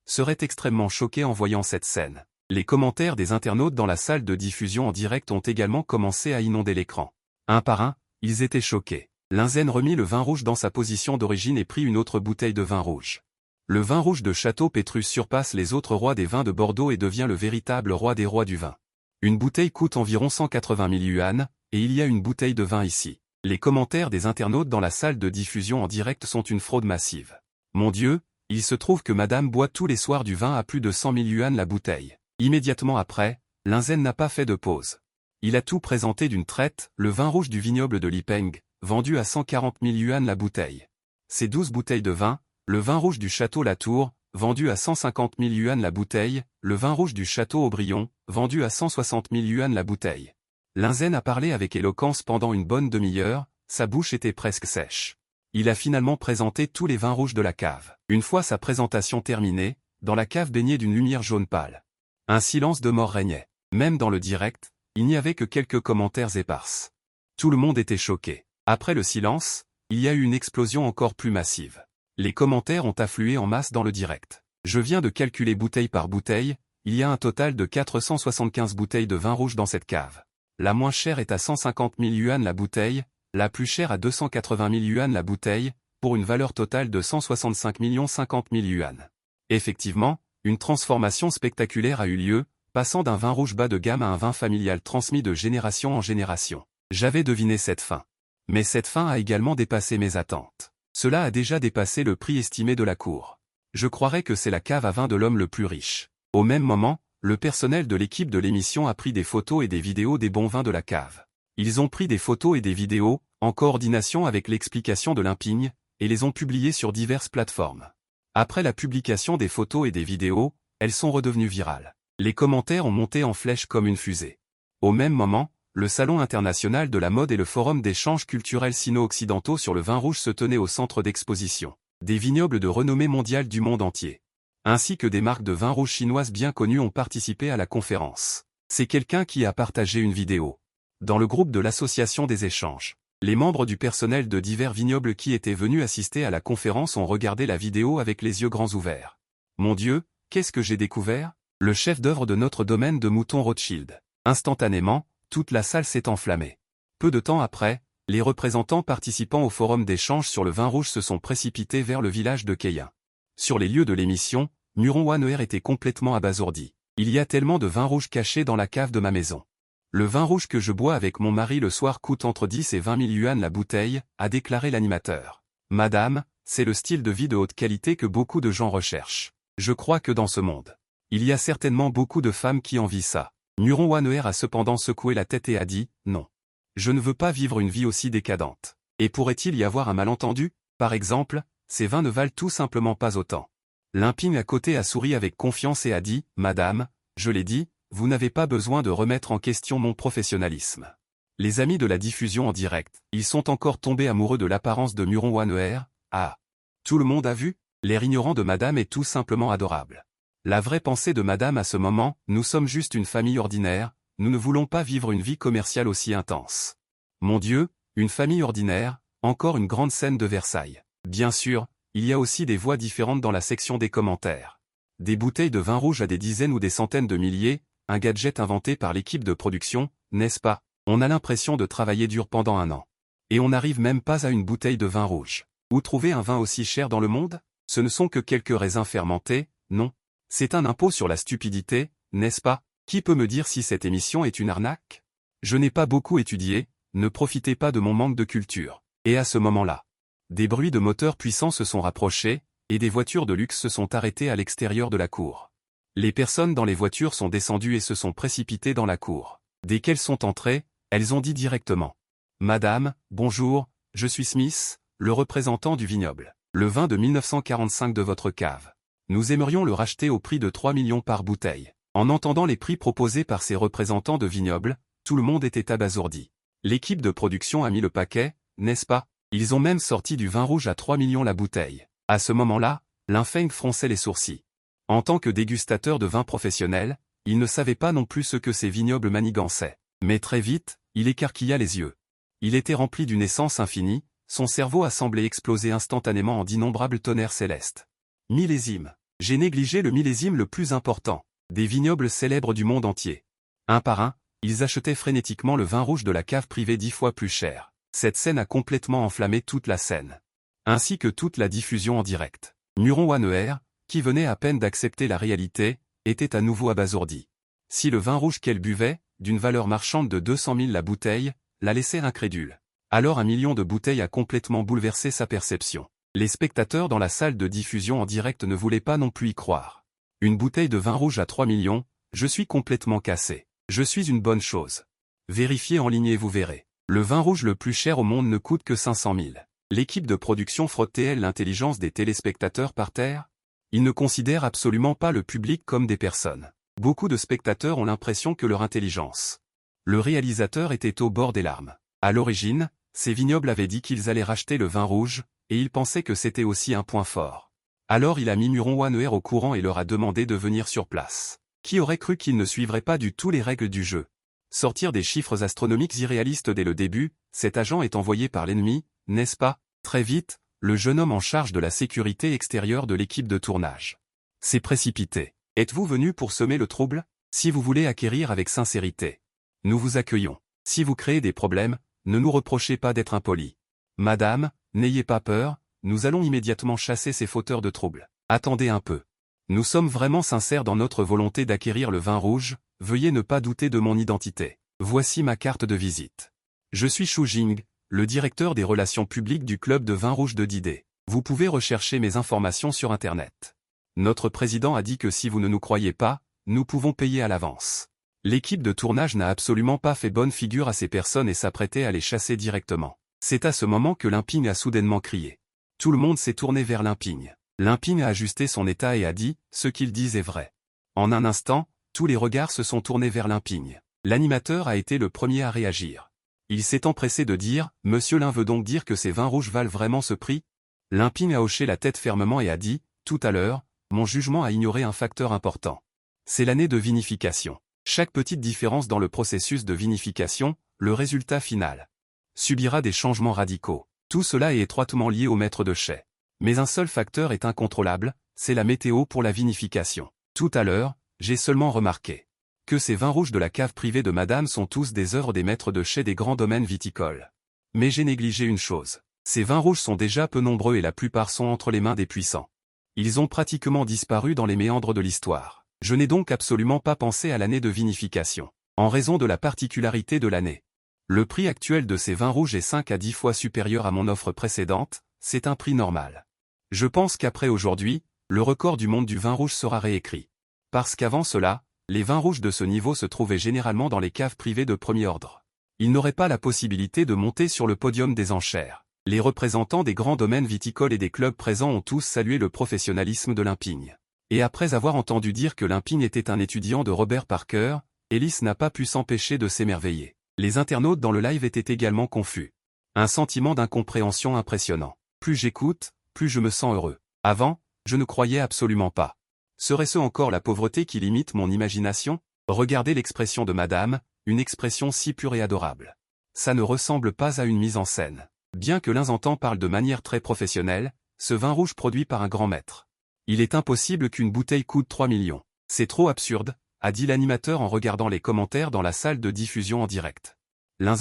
serait extrêmement choqué en voyant cette scène. Les commentaires des internautes dans la salle de diffusion en direct ont également commencé à inonder l'écran. Un par un, ils étaient choqués. Linzen remit le vin rouge dans sa position d'origine et prit une autre bouteille de vin rouge. Le vin rouge de Château Pétrus surpasse les autres rois des vins de Bordeaux et devient le véritable roi des rois du vin. Une bouteille coûte environ 180 000 yuan, et il y a une bouteille de vin ici. Les commentaires des internautes dans la salle de diffusion en direct sont une fraude massive. Mon Dieu, il se trouve que madame boit tous les soirs du vin à plus de 100 000 yuan la bouteille. Immédiatement après, Linzen n'a pas fait de pause. Il a tout présenté d'une traite, le vin rouge du vignoble de Lipeng, vendu à 140 000 yuan la bouteille. Ces 12 bouteilles de vin, le vin rouge du château Latour, vendu à 150 000 yuan la bouteille, le vin rouge du château Aubryon, vendu à 160 000 yuan la bouteille. Linzen a parlé avec éloquence pendant une bonne demi-heure, sa bouche était presque sèche. Il a finalement présenté tous les vins rouges de la cave. Une fois sa présentation terminée, dans la cave baignée d'une lumière jaune pâle. Un silence de mort régnait. Même dans le direct, il n'y avait que quelques commentaires éparses. Tout le monde était choqué. Après le silence, il y a eu une explosion encore plus massive. Les commentaires ont afflué en masse dans le direct. Je viens de calculer bouteille par bouteille, il y a un total de 475 bouteilles de vin rouge dans cette cave. La moins chère est à 150 000 yuan la bouteille, la plus chère à 280 000 yuan la bouteille, pour une valeur totale de 165 50 000 yuan. Effectivement, une transformation spectaculaire a eu lieu, passant d'un vin rouge bas de gamme à un vin familial transmis de génération en génération. J'avais deviné cette fin. Mais cette fin a également dépassé mes attentes. Cela a déjà dépassé le prix estimé de la cour. Je croirais que c'est la cave à vin de l'homme le plus riche. Au même moment, le personnel de l'équipe de l'émission a pris des photos et des vidéos des bons vins de la cave. Ils ont pris des photos et des vidéos, en coordination avec l'explication de Limpigne, et les ont publiées sur diverses plateformes. Après la publication des photos et des vidéos, elles sont redevenues virales. Les commentaires ont monté en flèche comme une fusée. Au même moment, le Salon international de la mode et le Forum d'échanges culturels sino-occidentaux sur le vin rouge se tenaient au centre d'exposition. Des vignobles de renommée mondiale du monde entier, ainsi que des marques de vin rouge chinoises bien connues ont participé à la conférence. C'est quelqu'un qui a partagé une vidéo. Dans le groupe de l'association des échanges, les membres du personnel de divers vignobles qui étaient venus assister à la conférence ont regardé la vidéo avec les yeux grands ouverts. Mon Dieu, qu'est-ce que j'ai découvert? Le chef d'œuvre de notre domaine de moutons Rothschild. Instantanément, toute la salle s'est enflammée. Peu de temps après, les représentants participant au forum d'échange sur le vin rouge se sont précipités vers le village de Keyin. Sur les lieux de l'émission, Muron Waner était complètement abasourdi. Il y a tellement de vin rouge caché dans la cave de ma maison. Le vin rouge que je bois avec mon mari le soir coûte entre 10 et 20 000 yuan la bouteille, a déclaré l'animateur. Madame, c'est le style de vie de haute qualité que beaucoup de gens recherchent. Je crois que dans ce monde, il y a certainement beaucoup de femmes qui envient ça. Muron Waner a cependant secoué la tête et a dit « Non. Je ne veux pas vivre une vie aussi décadente. Et pourrait-il y avoir un malentendu? Par exemple, ces vins ne valent tout simplement pas autant. » Limping à côté a souri avec confiance et a dit « Madame, je l'ai dit, vous n'avez pas besoin de remettre en question mon professionnalisme. » Les amis de la diffusion en direct, ils sont encore tombés amoureux de l'apparence de Muron Waner. Ah! Tout le monde a vu? L'air ignorant de Madame est tout simplement adorable. La vraie pensée de Madame à ce moment, nous sommes juste une famille ordinaire, nous ne voulons pas vivre une vie commerciale aussi intense. Mon Dieu, une famille ordinaire, encore une grande scène de Versailles. Bien sûr, il y a aussi des voix différentes dans la section des commentaires. Des bouteilles de vin rouge à des dizaines ou des centaines de milliers, un gadget inventé par l'équipe de production, n'est-ce pas? On a l'impression de travailler dur pendant un an. Et on n'arrive même pas à une bouteille de vin rouge. Où trouver un vin aussi cher dans le monde? Ce ne sont que quelques raisins fermentés, non? C'est un impôt sur la stupidité, n'est-ce pas? Qui peut me dire si cette émission est une arnaque? Je n'ai pas beaucoup étudié, ne profitez pas de mon manque de culture. Et à ce moment-là, des bruits de moteurs puissants se sont rapprochés, et des voitures de luxe se sont arrêtées à l'extérieur de la cour. Les personnes dans les voitures sont descendues et se sont précipitées dans la cour. Dès qu'elles sont entrées, elles ont dit directement « Madame, bonjour, je suis Smith, le représentant du vignoble. Le vin de 1945 de votre cave. Nous aimerions le racheter au prix de 3 millions par bouteille. » En entendant les prix proposés par ces représentants de vignobles, tout le monde était abasourdi. L'équipe de production a mis le paquet, n'est-ce pas? Ils ont même sorti du vin rouge à 3 millions la bouteille. À ce moment-là, Linfeng fronçait les sourcils. En tant que dégustateur de vin professionnel, il ne savait pas non plus ce que ces vignobles manigançaient. Mais très vite, il écarquilla les yeux. Il était rempli d'une essence infinie, son cerveau a semblé exploser instantanément en d'innombrables tonnerres célestes. Millésime. J'ai négligé le millésime le plus important. Des vignobles célèbres du monde entier. Un par un, ils achetaient frénétiquement le vin rouge de la cave privée 10 fois plus cher. Cette scène a complètement enflammé toute la scène. Ainsi que toute la diffusion en direct. Muron Waner, qui venait à peine d'accepter la réalité, était à nouveau abasourdi. Si le vin rouge qu'elle buvait, d'une valeur marchande de 200 000 la bouteille, la laissait incrédule. Alors 1 million de bouteilles a complètement bouleversé sa perception. Les spectateurs dans la salle de diffusion en direct ne voulaient pas non plus y croire. Une bouteille de vin rouge à 3 millions, je suis complètement cassé. Je suis une bonne chose. Vérifiez en ligne et vous verrez. Le vin rouge le plus cher au monde ne coûte que 500 000. L'équipe de production frotte-t-elle l'intelligence des téléspectateurs par terre? Ils ne considèrent absolument pas le public comme des personnes. Beaucoup de spectateurs ont l'impression que leur intelligence. Le réalisateur était au bord des larmes. À l'origine, ces vignobles avaient dit qu'ils allaient racheter le vin rouge, et il pensait que c'était aussi un point fort. Alors il a mis Muron Waner au courant et leur a demandé de venir sur place. Qui aurait cru qu'ils ne suivraient pas du tout les règles du jeu? Sortir des chiffres astronomiques irréalistes dès le début, cet agent est envoyé par l'ennemi, n'est-ce pas? Très vite, le jeune homme en charge de la sécurité extérieure de l'équipe de tournage s'est précipité. Êtes-vous venu pour semer le trouble? Si vous voulez acquérir avec sincérité, nous vous accueillons. Si vous créez des problèmes, ne nous reprochez pas d'être impolis. Madame, n'ayez pas peur, nous allons immédiatement chasser ces fauteurs de troubles. Attendez un peu. Nous sommes vraiment sincères dans notre volonté d'acquérir le vin rouge, veuillez ne pas douter de mon identité. Voici ma carte de visite. Je suis Xu Jing, le directeur des relations publiques du club de vin rouge de Didé. Vous pouvez rechercher mes informations sur Internet. Notre président a dit que si vous ne nous croyez pas, nous pouvons payer à l'avance. L'équipe de tournage n'a absolument pas fait bonne figure à ces personnes et s'apprêtait à les chasser directement. C'est à ce moment que Limping a soudainement crié. Tout le monde s'est tourné vers Limping. Limping a ajusté son état et a dit « Ce qu'ils disent est vrai ». En un instant, tous les regards se sont tournés vers Limping. L'animateur a été le premier à réagir. Il s'est empressé de dire « Monsieur Lin veut donc dire que ces vins rouges valent vraiment ce prix ?» Limping a hoché la tête fermement et a dit « Tout à l'heure, mon jugement a ignoré un facteur important. C'est l'année de vinification. Chaque petite différence dans le processus de vinification, le résultat final, subira des changements radicaux. Tout cela est étroitement lié au maître de chai. Mais un seul facteur est incontrôlable, c'est la météo pour la vinification. Tout à l'heure, j'ai seulement remarqué que ces vins rouges de la cave privée de madame sont tous des œuvres des maîtres de chai des grands domaines viticoles. Mais j'ai négligé une chose. Ces vins rouges sont déjà peu nombreux et la plupart sont entre les mains des puissants. Ils ont pratiquement disparu dans les méandres de l'histoire. Je n'ai donc absolument pas pensé à l'année de vinification. En raison de la particularité de l'année. Le prix actuel de ces vins rouges est 5 à 10 fois supérieur à mon offre précédente, c'est un prix normal. Je pense qu'après aujourd'hui, le record du monde du vin rouge sera réécrit. Parce qu'avant cela, les vins rouges de ce niveau se trouvaient généralement dans les caves privées de premier ordre. Ils n'auraient pas la possibilité de monter sur le podium des enchères. Les représentants des grands domaines viticoles et des clubs présents ont tous salué le professionnalisme de Limping. Et après avoir entendu dire que Limping était un étudiant de Robert Parker, Ellis n'a pas pu s'empêcher de s'émerveiller. Les internautes dans le live étaient également confus. Un sentiment d'incompréhension impressionnant. Plus j'écoute, plus je me sens heureux. Avant, je ne croyais absolument pas. Serait-ce encore la pauvreté qui limite mon imagination? Regardez l'expression de madame, une expression si pure et adorable. Ça ne ressemble pas à une mise en scène. Bien que l'un parle de manière très professionnelle, ce vin rouge produit par un grand maître. Il est impossible qu'une bouteille coûte 3 millions. C'est trop absurde, a dit l'animateur en regardant les commentaires dans la salle de diffusion en direct. L'un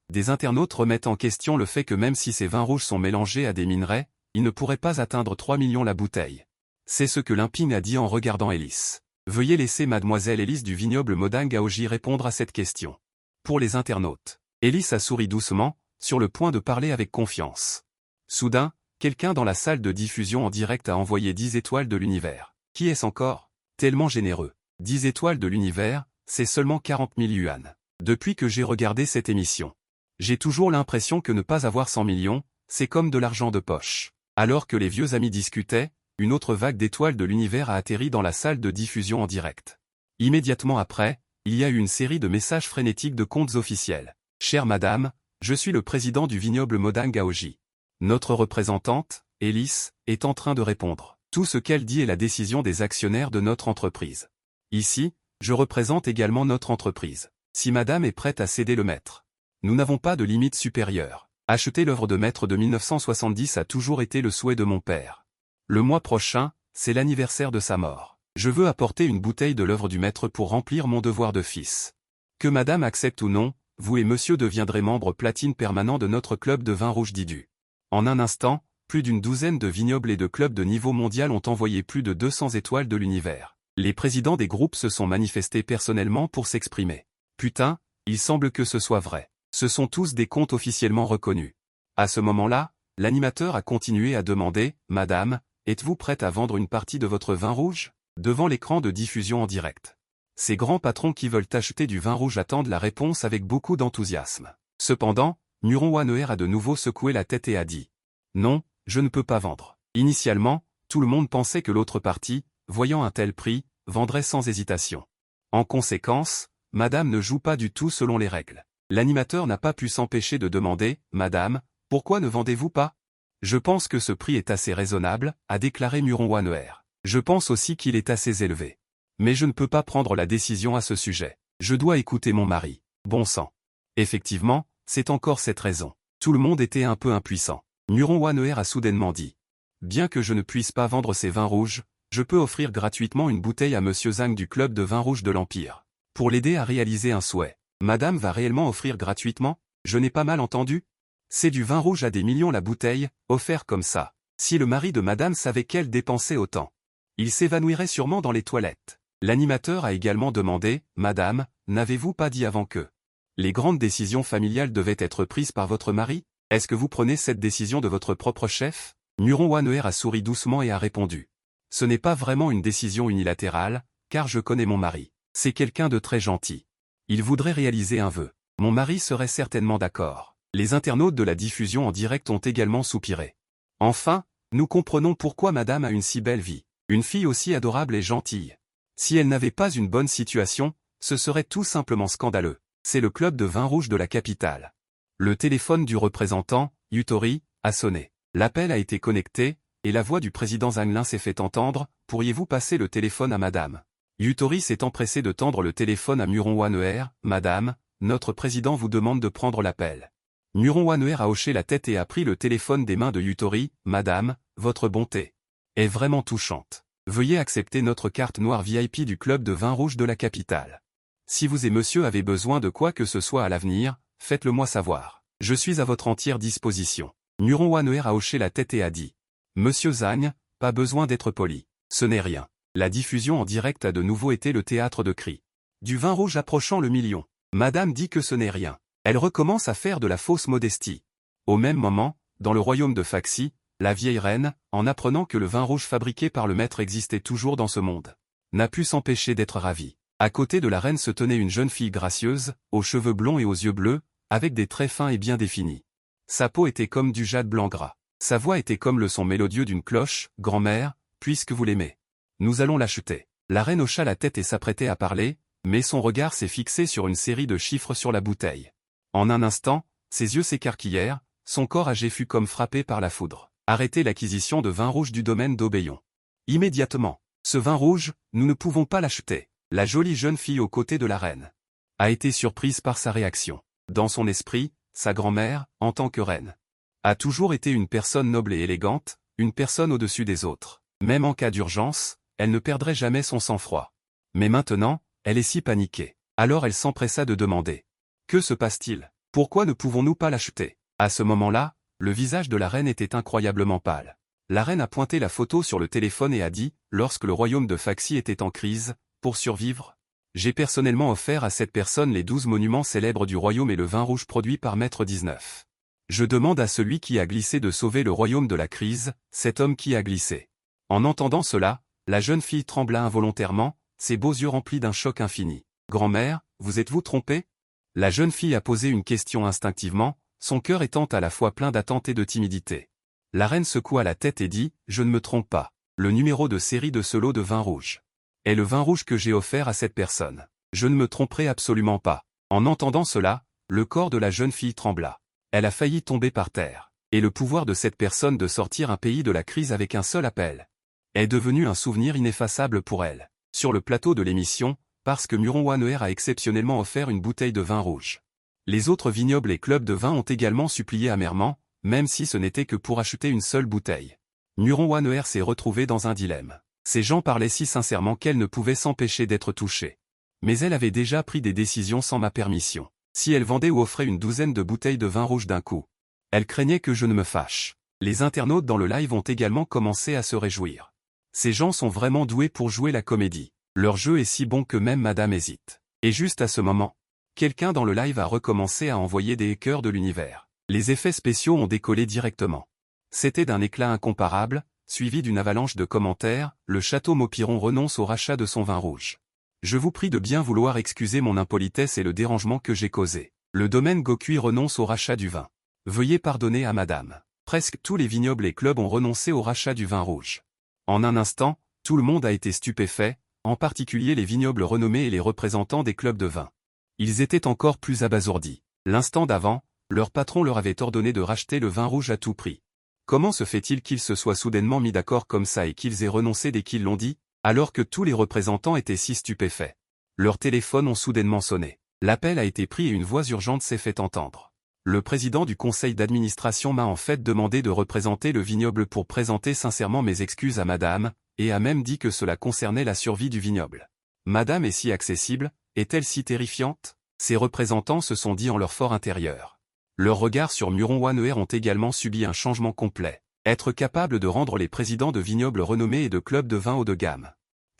des internautes remettent en question le fait que même si ces vins rouges sont mélangés à des minerais, ils ne pourraient pas atteindre 3 millions la bouteille. C'est ce que Limping a dit en regardant Ellis. Veuillez laisser mademoiselle Ellis du vignoble Modang Aoji répondre à cette question. Pour les internautes, Ellis a souri doucement, sur le point de parler avec confiance. Soudain, quelqu'un dans la salle de diffusion en direct a envoyé 10 étoiles de l'univers. Qui est-ce encore? Tellement généreux. 10 étoiles de l'univers, c'est seulement 40 000 yuan. Depuis que j'ai regardé cette émission, j'ai toujours l'impression que ne pas avoir 100 millions, c'est comme de l'argent de poche. Alors que les vieux amis discutaient, une autre vague d'étoiles de l'univers a atterri dans la salle de diffusion en direct. Immédiatement après, il y a eu une série de messages frénétiques de comptes officiels. Chère madame, je suis le président du vignoble Modang Aoji. Notre représentante, Ellis, est en train de répondre. Tout ce qu'elle dit est la décision des actionnaires de notre entreprise. Ici, je représente également notre entreprise. Si madame est prête à céder le maître. Nous n'avons pas de limite supérieure. Acheter l'œuvre de maître de 1970 a toujours été le souhait de mon père. Le mois prochain, c'est l'anniversaire de sa mort. Je veux apporter une bouteille de l'œuvre du maître pour remplir mon devoir de fils. Que madame accepte ou non, vous et monsieur deviendrez membres platine permanent de notre club de vin rouge d'Idu. En un instant, plus d'une douzaine de vignobles et de clubs de niveau mondial ont envoyé plus de 200 étoiles de l'univers. Les présidents des groupes se sont manifestés personnellement pour s'exprimer. Putain, il semble que ce soit vrai. Ce sont tous des comptes officiellement reconnus. À ce moment-là, l'animateur a continué à demander « Madame, êtes-vous prête à vendre une partie de votre vin rouge ?» devant l'écran de diffusion en direct. Ces grands patrons qui veulent acheter du vin rouge attendent la réponse avec beaucoup d'enthousiasme. Cependant, Muron Waneher a de nouveau secoué la tête et a dit « Non, je ne peux pas vendre ». Initialement, tout le monde pensait que l'autre partie, voyant un tel prix, vendrait sans hésitation. En conséquence, Madame ne joue pas du tout selon les règles. L'animateur n'a pas pu s'empêcher de demander « Madame, pourquoi ne vendez-vous pas ?» Je pense que ce prix est assez raisonnable, a déclaré Muron Waneher. Je pense aussi qu'il est assez élevé. Mais je ne peux pas prendre la décision à ce sujet. Je dois écouter mon mari. Bon sang. Effectivement, c'est encore cette raison. Tout le monde était un peu impuissant. Muron Waneher a soudainement dit « Bien que je ne puisse pas vendre ces vins rouges, je peux offrir gratuitement une bouteille à Monsieur Zhang du club de vin rouge de l'Empire. Pour l'aider à réaliser un souhait. Madame va réellement offrir gratuitement? Je n'ai pas mal entendu? C'est du vin rouge à des millions la bouteille, offert comme ça. Si le mari de Madame savait qu'elle dépensait autant, il s'évanouirait sûrement dans les toilettes. » L'animateur a également demandé « Madame, n'avez-vous pas dit avant que les grandes décisions familiales devaient être prises par votre mari? Est-ce que vous prenez cette décision de votre propre chef ?» Muron Waneher a souri doucement et a répondu « Ce n'est pas vraiment une décision unilatérale, car je connais mon mari. C'est quelqu'un de très gentil. Il voudrait réaliser un vœu. Mon mari serait certainement d'accord. » Les internautes de la diffusion en direct ont également soupiré. Enfin, nous comprenons pourquoi Madame a une si belle vie. Une fille aussi adorable et gentille. Si elle n'avait pas une bonne situation, ce serait tout simplement scandaleux. C'est le club de vin rouge de la capitale. Le téléphone du représentant, Yutori, a sonné. L'appel a été connecté, et la voix du président Zhang Lin s'est fait entendre. « Pourriez-vous passer le téléphone à Madame ?» Yutori s'est empressé de tendre le téléphone à Muron Waneher. « Madame, notre président vous demande de prendre l'appel. » Muron Waneher a hoché la tête et a pris le téléphone des mains de Yutori. « Madame, votre bonté est vraiment touchante. Veuillez accepter notre carte noire VIP du club de vin rouge de la capitale. Si vous et monsieur avez besoin de quoi que ce soit à l'avenir, faites-le moi savoir. Je suis à votre entière disposition. » Muron Waneher a hoché la tête et a dit « Monsieur Zhang, pas besoin d'être poli. Ce n'est rien. » La diffusion en direct a de nouveau été le théâtre de cris. Du vin rouge approchant le million. Madame dit que ce n'est rien. Elle recommence à faire de la fausse modestie. Au même moment, dans le royaume de Faxi, la vieille reine, en apprenant que le vin rouge fabriqué par le maître existait toujours dans ce monde, n'a pu s'empêcher d'être ravie. À côté de la reine se tenait une jeune fille gracieuse, aux cheveux blonds et aux yeux bleus, avec des traits fins et bien définis. Sa peau était comme du jade blanc gras. Sa voix était comme le son mélodieux d'une cloche. « Grand-mère, puisque vous l'aimez, nous allons l'acheter. » La reine hocha la tête et s'apprêtait à parler, mais son regard s'est fixé sur une série de chiffres sur la bouteille. En un instant, ses yeux s'écarquillèrent, son corps âgé fut comme frappé par la foudre. Arrêtez l'acquisition de vin rouge du domaine d'Aubeillon. Immédiatement. Ce vin rouge, nous ne pouvons pas l'acheter. La jolie jeune fille aux côtés de la reine a été surprise par sa réaction. Dans son esprit, sa grand-mère, en tant que reine, a toujours été une personne noble et élégante, une personne au-dessus des autres. Même en cas d'urgence, elle ne perdrait jamais son sang-froid. Mais maintenant, elle est si paniquée. Alors elle s'empressa de demander. Que se passe-t-il? Pourquoi ne pouvons-nous pas l'acheter? À ce moment-là, le visage de la reine était incroyablement pâle. La reine a pointé la photo sur le téléphone et a dit, lorsque le royaume de Faxi était en crise, pour survivre, j'ai personnellement offert à cette personne les 12 monuments célèbres du royaume et le vin rouge produit par Maître 19. Je demande à celui qui a glissé de sauver le royaume de la crise, cet homme qui a glissé. En entendant cela, la jeune fille trembla involontairement, ses beaux yeux remplis d'un choc infini. Grand-mère, vous êtes-vous trompée? La jeune fille a posé une question instinctivement, son cœur étant à la fois plein d'attente et de timidité. La reine secoua la tête et dit, je ne me trompe pas. Le numéro de série de ce lot de vin rouge est le vin rouge que j'ai offert à cette personne. Je ne me tromperai absolument pas. En entendant cela, le corps de la jeune fille trembla. Elle a failli tomber par terre. Et le pouvoir de cette personne de sortir un pays de la crise avec un seul appel est devenu un souvenir ineffaçable pour elle. Sur le plateau de l'émission, parce que Muron Waneher a exceptionnellement offert une bouteille de vin rouge. Les autres vignobles et clubs de vin ont également supplié amèrement, même si ce n'était que pour acheter une seule bouteille. Muron Waneher s'est retrouvé dans un dilemme. Ces gens parlaient si sincèrement qu'elle ne pouvait s'empêcher d'être touchée. Mais elle avait déjà pris des décisions sans ma permission. Si elle vendait ou offrait une douzaine de bouteilles de vin rouge d'un coup, elle craignait que je ne me fâche. Les internautes dans le live ont également commencé à se réjouir. Ces gens sont vraiment doués pour jouer la comédie. Leur jeu est si bon que même Madame hésite. Et juste à ce moment, quelqu'un dans le live a recommencé à envoyer des hackers de l'univers. Les effets spéciaux ont décollé directement. C'était d'un éclat incomparable, suivi d'une avalanche de commentaires, le château Maupiron renonce au rachat de son vin rouge. Je vous prie de bien vouloir excuser mon impolitesse et le dérangement que j'ai causé. Le domaine Gokui renonce au rachat du vin. Veuillez pardonner à madame. Presque tous les vignobles et clubs ont renoncé au rachat du vin rouge. En un instant, tout le monde a été stupéfait, en particulier les vignobles renommés et les représentants des clubs de vin. Ils étaient encore plus abasourdis. L'instant d'avant, leur patron leur avait ordonné de racheter le vin rouge à tout prix. Comment se fait-il qu'ils se soient soudainement mis d'accord comme ça et qu'ils aient renoncé dès qu'ils l'ont dit, alors que tous les représentants étaient si stupéfaits? Leurs téléphones ont soudainement sonné. L'appel a été pris et une voix urgente s'est fait entendre. Le président du conseil d'administration m'a en fait demandé de représenter le vignoble pour présenter sincèrement mes excuses à madame, et a même dit que cela concernait la survie du vignoble. Madame est si accessible, est-elle si terrifiante? Ces représentants se sont dit en leur fort intérieur. Leurs regards sur Muron-Waneher ont également subi un changement complet. Être capable de rendre les présidents de vignobles renommés et de clubs de vin haut de gamme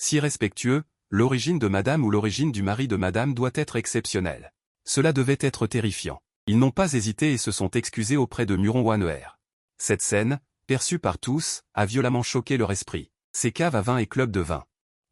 si respectueux, l'origine de madame ou l'origine du mari de madame doit être exceptionnelle. Cela devait être terrifiant. Ils n'ont pas hésité et se sont excusés auprès de Muron-Waneher. Cette scène, perçue par tous, a violemment choqué leur esprit. Ces caves à vin et clubs de vin,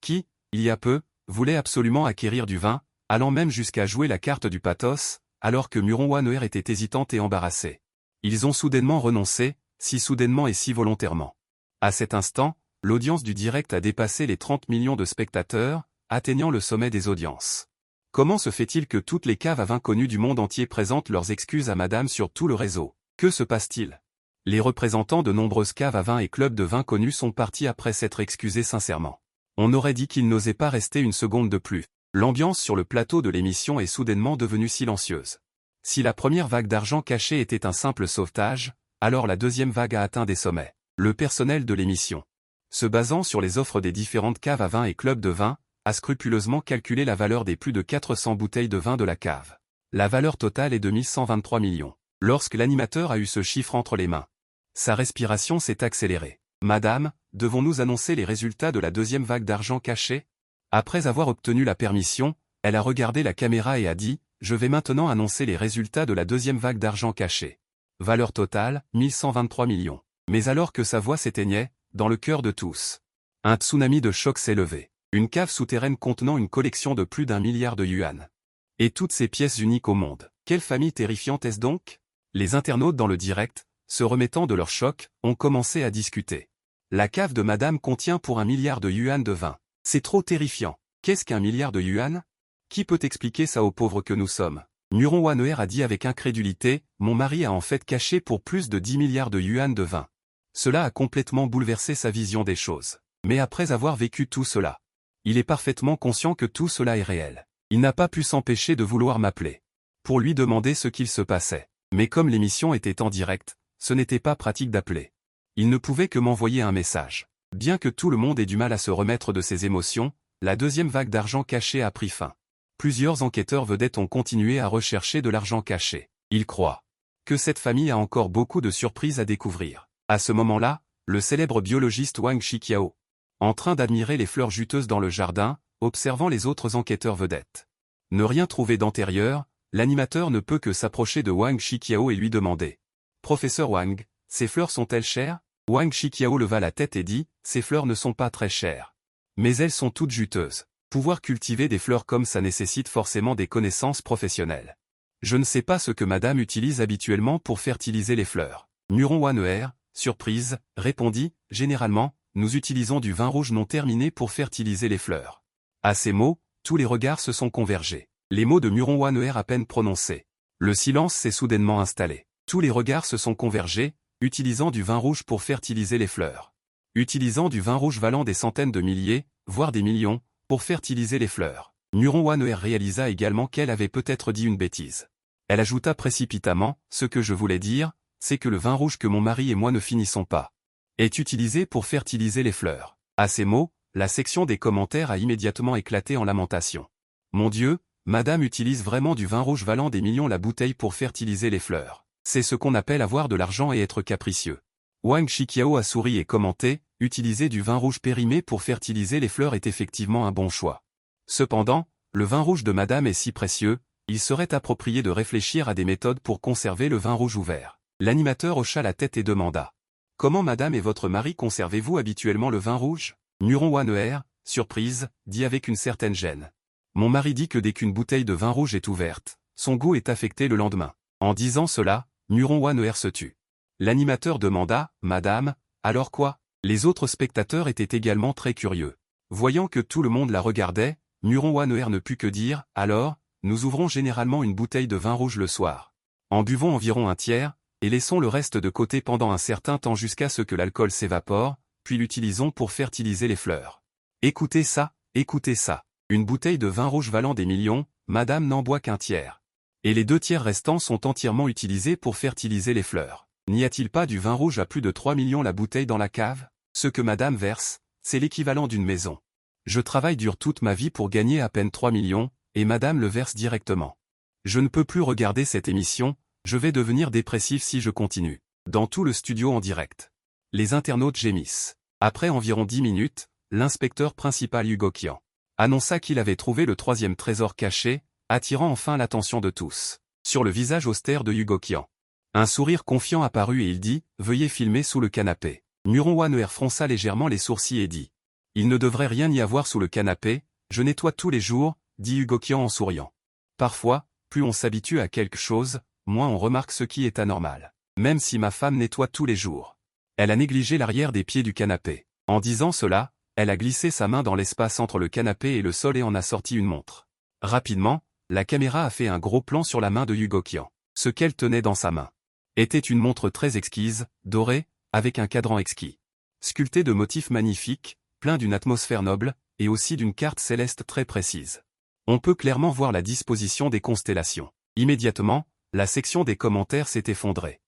qui, il y a peu, voulaient absolument acquérir du vin, allant même jusqu'à jouer la carte du pathos, alors que Muron-Waneher était hésitante et embarrassée. Ils ont soudainement renoncé, si soudainement et si volontairement. À cet instant, l'audience du direct a dépassé les 30 millions de spectateurs, atteignant le sommet des audiences. Comment se fait-il que toutes les caves à vin connues du monde entier présentent leurs excuses à madame sur tout le réseau? Que se passe-t-il? Les représentants de nombreuses caves à vin et clubs de vin connus sont partis après s'être excusés sincèrement. On aurait dit qu'ils n'osaient pas rester une seconde de plus. L'ambiance sur le plateau de l'émission est soudainement devenue silencieuse. Si la première vague d'argent caché était un simple sauvetage, alors la deuxième vague a atteint des sommets. Le personnel de l'émission, se basant sur les offres des différentes caves à vin et clubs de vin, a scrupuleusement calculé la valeur des plus de 400 bouteilles de vin de la cave. La valeur totale est de 1123 millions. Lorsque l'animateur a eu ce chiffre entre les mains, sa respiration s'est accélérée. Madame, devons-nous annoncer les résultats de la deuxième vague d'argent caché? Après avoir obtenu la permission, elle a regardé la caméra et a dit, je vais maintenant annoncer les résultats de la deuxième vague d'argent caché. Valeur totale, 1123 millions. Mais alors que sa voix s'éteignait, dans le cœur de tous, un tsunami de choc s'est levé. Une cave souterraine contenant une collection de plus d'1 milliard de yuan. Et toutes ces pièces uniques au monde. Quelle famille terrifiante est-ce donc? Les internautes dans le direct, se remettant de leur choc, ont commencé à discuter. La cave de madame contient pour 1 milliard de yuan de vin. C'est trop terrifiant. Qu'est-ce qu'un milliard de yuan? Qui peut expliquer ça aux pauvres que nous sommes? Muron-Waneher a dit avec incrédulité, mon mari a en fait caché pour plus de 10 milliards de yuan de vin. Cela a complètement bouleversé sa vision des choses. Mais après avoir vécu tout cela, il est parfaitement conscient que tout cela est réel. Il n'a pas pu s'empêcher de vouloir m'appeler pour lui demander ce qu'il se passait. Mais comme l'émission était en direct, ce n'était pas pratique d'appeler. Il ne pouvait que m'envoyer un message. Bien que tout le monde ait du mal à se remettre de ses émotions, la deuxième vague d'argent caché a pris fin. Plusieurs enquêteurs vedettes ont continué à rechercher de l'argent caché. Ils croient que cette famille a encore beaucoup de surprises à découvrir. À ce moment-là, le célèbre biologiste Wang Shiqiao, en train d'admirer les fleurs juteuses dans le jardin, observant les autres enquêteurs vedettes. Ne rien trouver d'antérieur, l'animateur ne peut que s'approcher de Wang Shiqiao et lui demander. « Professeur Wang, ces fleurs sont-elles chères ?» Wang Shiqiao leva la tête et dit, « Ces fleurs ne sont pas très chères. Mais elles sont toutes juteuses. Pouvoir cultiver des fleurs comme ça nécessite forcément des connaissances professionnelles. Je ne sais pas ce que madame utilise habituellement pour fertiliser les fleurs. » Muron-Waneher, surprise, répondit, « Généralement, nous utilisons du vin rouge non terminé pour fertiliser les fleurs. » À ces mots, tous les regards se sont convergés. Les mots de Muron-Waneher à peine prononcés. Le silence s'est soudainement installé. Tous les regards se sont convergés, utilisant du vin rouge pour fertiliser les fleurs. Utilisant du vin rouge valant des centaines de milliers, voire des millions, pour fertiliser les fleurs. Muron-Waneher réalisa également qu'elle avait peut-être dit une bêtise. Elle ajouta précipitamment, « Ce que je voulais dire, c'est que le vin rouge que mon mari et moi ne finissons pas est utilisé pour fertiliser les fleurs. » À ces mots, la section des commentaires a immédiatement éclaté en lamentation. Mon Dieu, madame utilise vraiment du vin rouge valant des millions la bouteille pour fertiliser les fleurs. C'est ce qu'on appelle avoir de l'argent et être capricieux. Wang Shiqiao a souri et commenté, utiliser du vin rouge périmé pour fertiliser les fleurs est effectivement un bon choix. Cependant, le vin rouge de madame est si précieux, il serait approprié de réfléchir à des méthodes pour conserver le vin rouge ouvert. L'animateur hocha la tête et demanda. Comment madame et votre mari conservez-vous habituellement le vin rouge? Muron-Waneher, surprise, dit avec une certaine gêne. Mon mari dit que dès qu'une bouteille de vin rouge est ouverte, son goût est affecté le lendemain. En disant cela, Muron One se tut. L'animateur demanda, Madame, alors quoi? Les autres spectateurs étaient également très curieux. Voyant que tout le monde la regardait, Muron One ne put que dire, alors, nous ouvrons généralement une bouteille de vin rouge le soir. En buvons environ un tiers, et laissons le reste de côté pendant un certain temps jusqu'à ce que l'alcool s'évapore, puis l'utilisons pour fertiliser les fleurs. Écoutez ça, écoutez ça. Une bouteille de vin rouge valant des millions, Madame n'en boit qu'un tiers. Et les 2 tiers restants sont entièrement utilisés pour fertiliser les fleurs. N'y a-t-il pas du vin rouge à plus de 3 millions la bouteille dans la cave? Ce que Madame verse, c'est l'équivalent d'une maison. Je travaille dur toute ma vie pour gagner à peine 3 millions, et Madame le verse directement. Je ne peux plus regarder cette émission, je vais devenir dépressif si je continue. Dans tout le studio en direct. Les internautes gémissent. Après environ 10 minutes, l'inspecteur principal Hugo Kian annonça qu'il avait trouvé le 3e trésor caché, attirant enfin l'attention de tous. Sur le visage austère de Hugo Kian, un sourire confiant apparut et il dit, veuillez filmer sous le canapé. Muron One fronça légèrement les sourcils et dit, il ne devrait rien y avoir sous le canapé, je nettoie tous les jours, dit Hugo Kian en souriant. Parfois, plus on s'habitue à quelque chose, moins on remarque ce qui est anormal. Même si ma femme nettoie tous les jours. Elle a négligé l'arrière des pieds du canapé. En disant cela, elle a glissé sa main dans l'espace entre le canapé et le sol et en a sorti une montre. Rapidement, la caméra a fait un gros plan sur la main de Hugo Kian. Ce qu'elle tenait dans sa main était une montre très exquise, dorée, avec un cadran exquis. Sculptée de motifs magnifiques, plein d'une atmosphère noble, et aussi d'une carte céleste très précise. On peut clairement voir la disposition des constellations. Immédiatement, la section des commentaires s'est effondrée.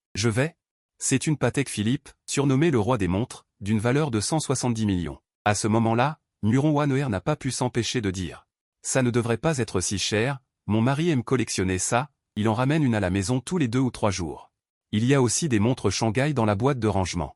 C'est une Patek Philippe, surnommé le roi des montres, d'une valeur de 170 millions. À ce moment-là, Muron One n'a pas pu s'empêcher de dire. Ça ne devrait pas être si cher, mon mari aime collectionner ça, il en ramène une à la maison tous les 2 ou 3 jours. Il y a aussi des montres Shanghai dans la boîte de rangement.